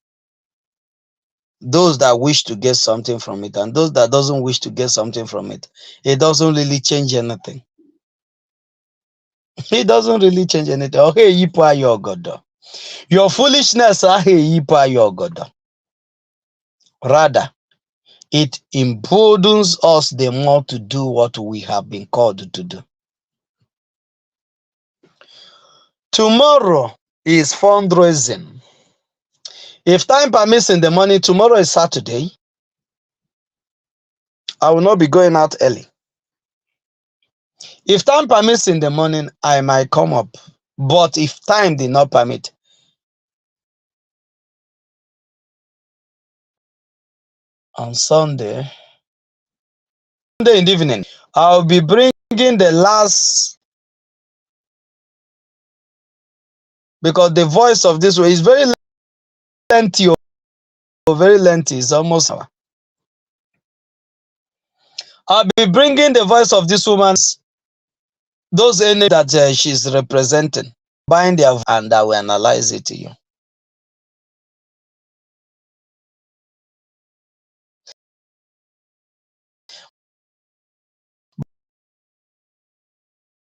A: Those that wish to get something from it, and those that doesn't wish to get something from it, it doesn't really change anything. It doesn't really change anything. Oh, hey, your God. Your foolishness, hey, your God. Rather, it emboldens us the more to do what we have been called to do. Tomorrow is fundraising. If time permits in the morning, tomorrow is Saturday, I will not be going out early. If time permits in the morning, I might come up. But if time did not permit, on Sunday in the evening, I'll be bringing the last, because the voice of this way is very lengthy, very lengthy. It's almost hour. I'll be bringing the voice of this woman, those enemies that she's representing, bind their, and I will analyze it to you.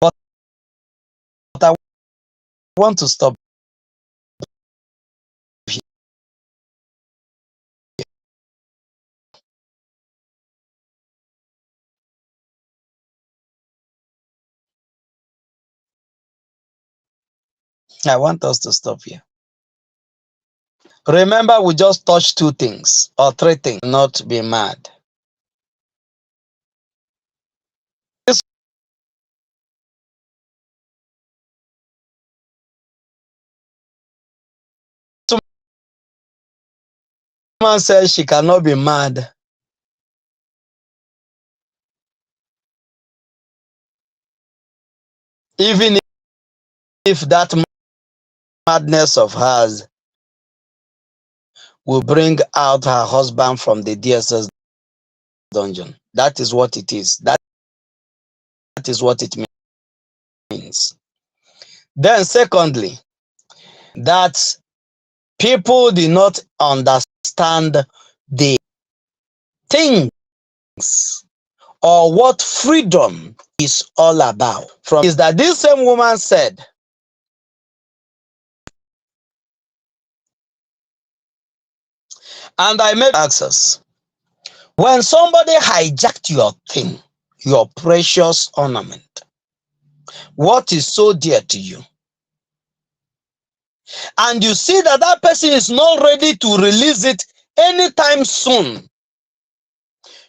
A: But I want to stop here. I want us to stop here. Remember, we just touched 2 things or 3 things. Not be mad. This woman says she cannot be mad. Even if that madness of hers will bring out her husband from the DSS dungeon. That is what it is. That is what it means. Then secondly, that people did not understand the things or what freedom is all about. From is that this same woman said, and I made access, when somebody hijacked your thing, your precious ornament, what is so dear to you, and you see that that person is not ready to release it anytime soon,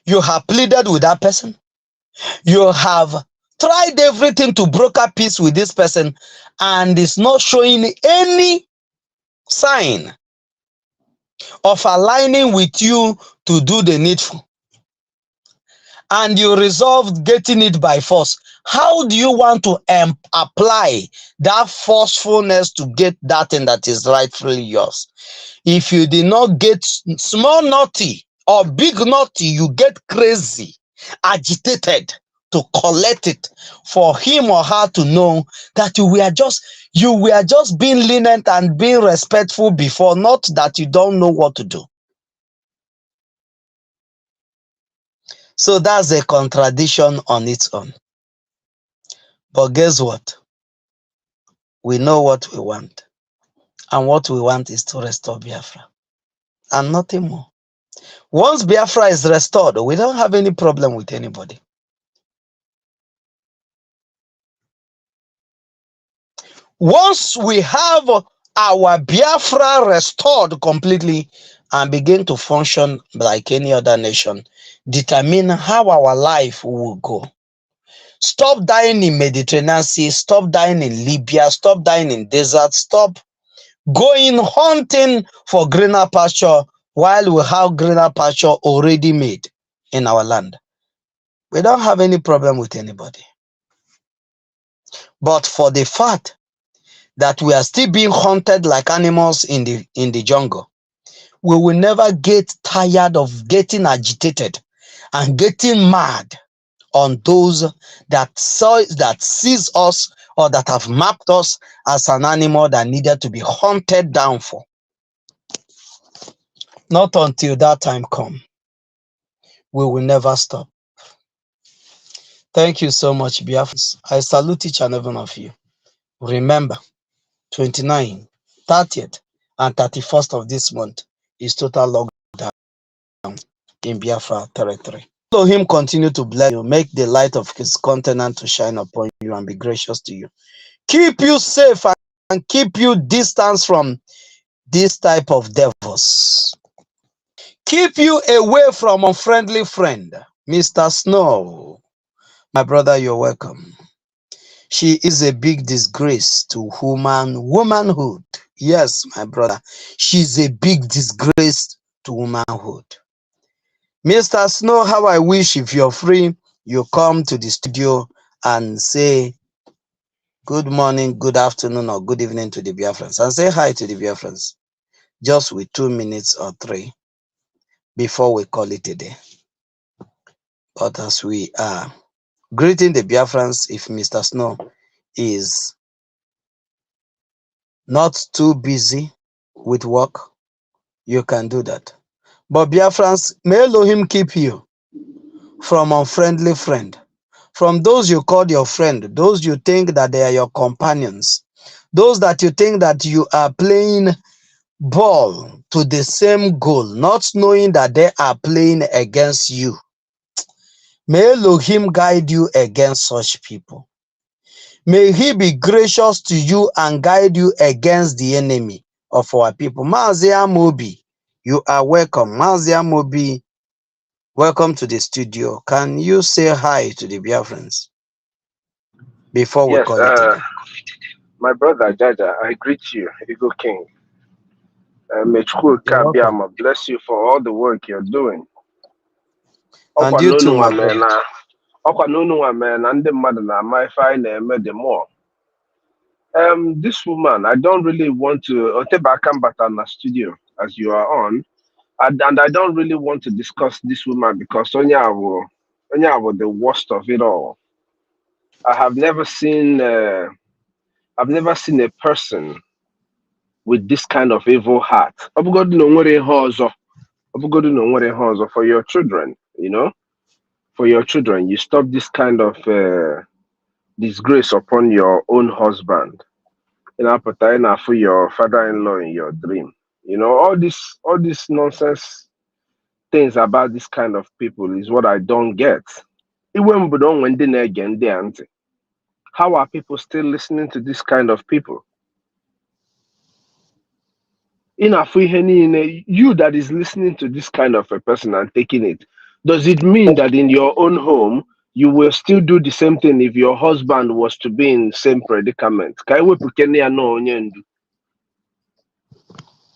A: you have pleaded with that person, you have tried everything to broker peace with this person, and it's not showing any sign of aligning with you to do the needful, and you resolved getting it by force. How do you want to apply that forcefulness to get that thing that is rightfully yours? If you did not get small naughty or big naughty, you get crazy, agitated to collect it, for him or her to know that you were just being lenient and being respectful before, not that you don't know what to do. So that's a contradiction on its own. But guess what? We know what we want. And what we want is to restore Biafra. And nothing more. Once Biafra is restored, we don't have any problem with anybody. Once we have our Biafra restored completely and begin to function like any other nation, determine how our life will go. Stop dying in Mediterranean Sea, stop dying in Libya, stop dying in desert, stop going hunting for greener pasture while we have greener pasture already made in our land. We don't have any problem with anybody. But for the fact that we are still being hunted like animals in the jungle, we will never get tired of getting agitated and getting mad on those that sees us or that have mapped us as an animal that needed to be hunted down for. Not until that time comes. We will never stop. Thank you so much, Biafrans. I salute each and every one of you. Remember, 29th, 30th, and 31st of this month is total lockdown in Biafra territory. So him continue to bless you, make the light of his countenance to shine upon you and be gracious to you. Keep you safe and keep you distance from this type of devils. Keep you away from unfriendly friend. Mr. Snow, my brother, you're welcome. She is a big disgrace to womanhood. Yes, my brother, she's a big disgrace to womanhood. Mr. Snow, how I wish if you're free, you come to the studio and say good morning, good afternoon, or good evening to the Biafrans, and say hi to the Biafrans, just with 2 minutes or 3 before we call it a day. But as we are greeting the Biafrans, if Mr. Snow is not too busy with work, you can do that. But Biafrans, may Elohim keep you from unfriendly friend, from those you call your friend, those you think that they are your companions, those that you think that you are playing ball to the same goal, not knowing that they are playing against you. May Elohim guide you against such people. May he be gracious to you and guide you against the enemy of our people. Mazi Amobi, you are welcome. Mazi Amobi, welcome to the studio. Can you say hi to the Biafrans before we
C: Yes,
A: call it a day?
C: my brother Jaja, I greet you, Eagle King. May Chukwu
A: You're welcome.
C: Kabiama bless you for all the work you're doing.
A: And
C: Ọkwa
A: you too,
C: n'onu
A: my
C: nwa mee
A: brother.
C: na ọkwa n'onu nwa mee na ndị mmadụ na-ama ife anyị na-eme the more. This woman, I don't really want to Oteba Kambata na studio as you are on, and I don't really want to discuss this woman because Onyawo the worst of it all. I have never seen I've never seen a person with this kind of evil heart. Ọbụgodu na o nwere ihe ọzọ, ọbụgodu na o nwere ihe ọzọ for your children, you know, for your children, you stop this kind of disgrace upon your own husband. You know, for your father-in-law in your dream. You know, all this nonsense things about this kind of people is what I don't get. Even when they again, how are people still listening to this kind of people? You that is listening to this kind of a person and taking it, does it mean that in your own home you will still do the same thing if your husband was to be in the same predicament?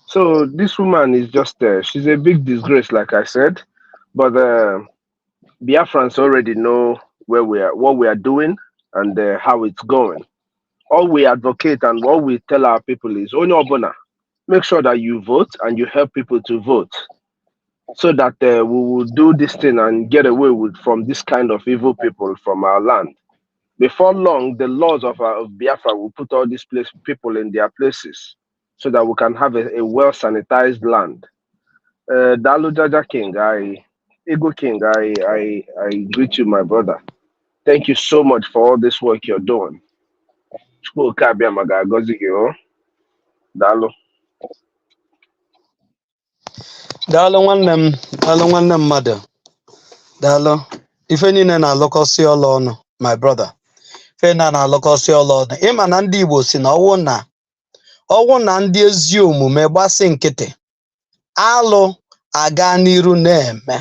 C: So this woman is just she's a big disgrace, like I said, but Biafrans already know what we are doing and how it's going. All we advocate and what we tell our people is make sure that you vote and you help people to vote, so that we will do this thing and get away from this kind of evil people from our land. Before long, the laws of Biafra will put all these people in their places, so that we can have a well sanitized land. Dalu Jaja King, Ego King, I greet you, my brother. Thank you so much for all this work you're doing. Dalu.
A: Daalụ nwanne mmadụ. Daalụ. Ife niile na-alụkọsị ọlụ ọnụ, my brother. Ife na-alụkọsị ọlụ ọnụ. Ịma na ndị Igbo si na ọwụ na ndị ezi omume gbasị nkịtị, alụ aga n'iru na-eme.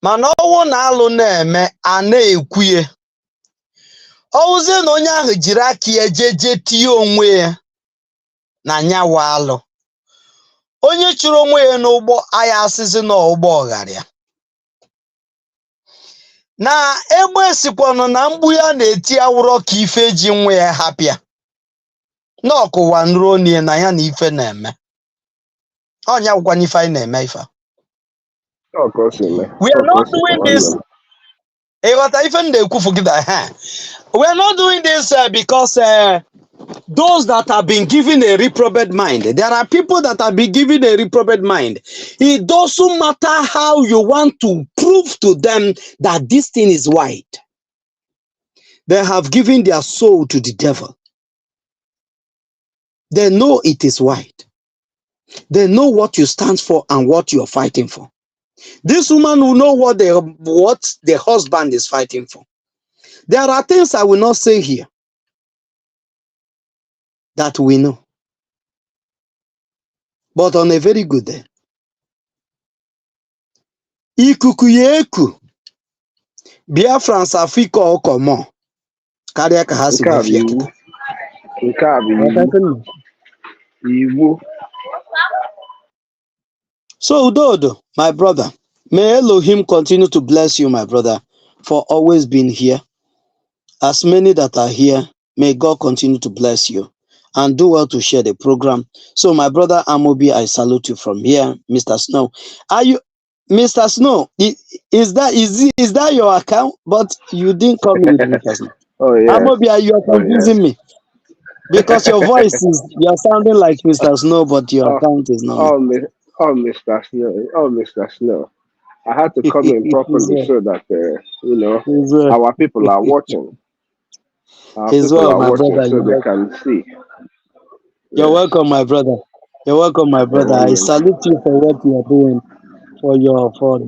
A: Mana ọwụ na alụ na-eme, a na-ekwuye. Ọwụzie na onye ahụ jiri aka ya jeje tie onwe ya na nyawa alụ. Onye chụrụ onwe ya n'ụgbọ aya asịsị n'ụgbọ ọghara. Na egbe sikwanụ na mgbu ya na-eti awụrọ ka ife ji nwa ya hapịa. N'ọkụwa nruo onye na ya na ife na-eme. Ọnya gwụkwana ife anyị na-eme ife. We are not doing this. Ịghọta ife m na-ekwufu gị da ha. We are not doing this because those that have been given a reprobate mind. There are people that have been given a reprobate mind. It doesn't matter how you want to prove to them that this thing is white. They have given their soul to the devil. They know it is white. They know what you stand for and what you are fighting for. This woman will know what the husband is fighting for. There are things I will not say here that we know. But on a very good day, ikuku ya eku, Biafrans Africa ọkọmọ karịa ka ha si wefie kịta.
C: Nke a bụ iwu.
A: So Udodo, my brother, may Elohim continue to bless you, my brother, for always being here. As many that are here, may God continue to bless you and do well to share the program. So my brother Amobi, I salute you from here. Mr. Snow, Mr. Snow, is that your account? But you didn't call me with Mr. Snow.
C: Oh yes.
A: Amobia, you are
C: Oh yes.
A: confusing me because your voice you're sounding like Mr. Snow, but your
C: Oh,
A: account is not
C: oh,
A: Mr.
C: Mr. Snow. Oh, Mr. Snow. I had to come in
A: He's
C: properly
A: well.
C: so that
A: He's well.
C: our people are watching. Our
A: He's
C: people
A: well,
C: are
A: my
C: watching
A: brother.
C: so they can see.
A: You're
C: Yes.
A: welcome, my brother. You're welcome, my brother. I salute you for what you are doing,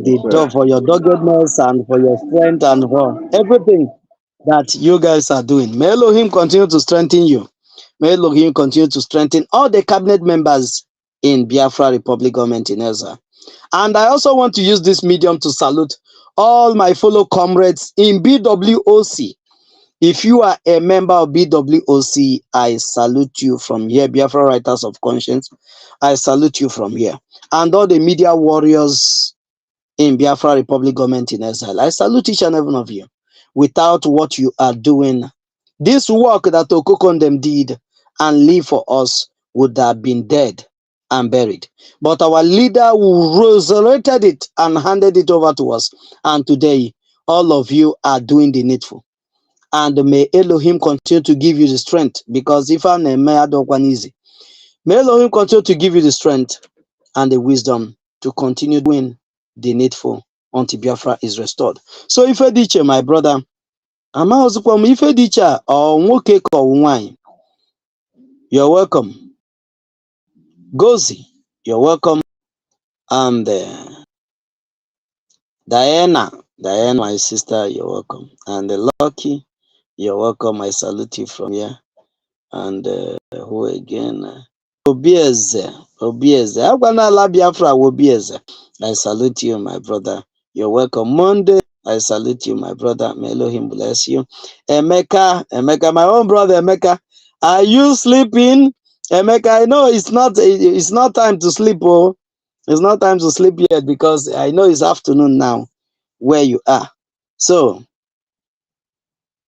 C: Yes, sir.
A: for your doggedness and for your strength and for everything that you guys are doing. May Elohim continue to strengthen you. May Elohim continue to strengthen all the cabinet members in Biafra Republic government in Ezra. And I also want to use this medium to salute all my fellow comrades in BWOC. If you are a member of BWOC, I salute you from here. Biafra Writers of Conscience, I salute you from here. And all the media warriors in Biafra Republic government in exile, I salute each and every one of you. Without what you are doing, this work that Okokondem did and live for us would have been dead and buried. But our leader resurrected it and handed it over to us. And today, all of you are doing the needful. And may Elohim continue to give you the strength, because if I'm easy, may Elohim continue to give you the strength and the wisdom to continue doing the needful until Biafra is restored. So Ife Diche, my brother, amaghịzikwa m Ife Diche a ọ nwoke ka ọ nwanyị? You're welcome. Gozi, you're welcome. And Diana, my sister, you're welcome. And Lucky, you're welcome. I salute you from here. And who again? Obieze. Agwanala Biafra Obieze. I salute you, my brother. You're welcome. Monday, I salute you, my brother. May Elohim bless you. Emeka, my own brother Emeka. Are you sleeping? Emeka, I know it's not time to sleep, oh. It's not time to sleep yet because I know it's afternoon now where you are. So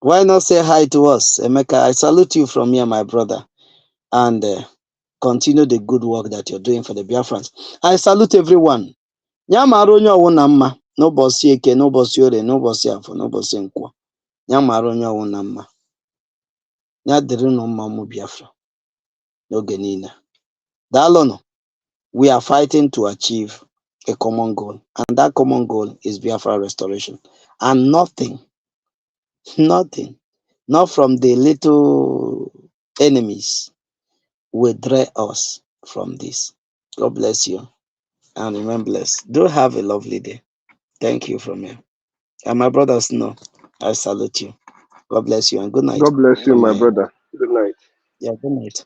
A: why not say hi to us, Emeka? I salute you from here, my brother. And continue the good work that you're doing for the Biafrans. I salute everyone. Ya mara onye ọwụna mma n'ụbọchị Eke, n'ụbọchị Orie, n'ụbọchị Afọ, n'ụbọchị Nkwọ. Ya mara onye ọwụna mma. Ya dịrị unu mma ụmụ Biafra n'oge niile. Daalụnụ. We are fighting to achieve a common goal, and that common goal is Biafra restoration. And nothing, not from the little enemies, will derail us from this. God bless you and remain blessed. Do have a lovely day. Thank you from me. And my brothers know I salute you. God bless you and good night.
C: God bless you,
A: From
C: my
A: here.
C: brother. Good night.
A: Yeah, good night.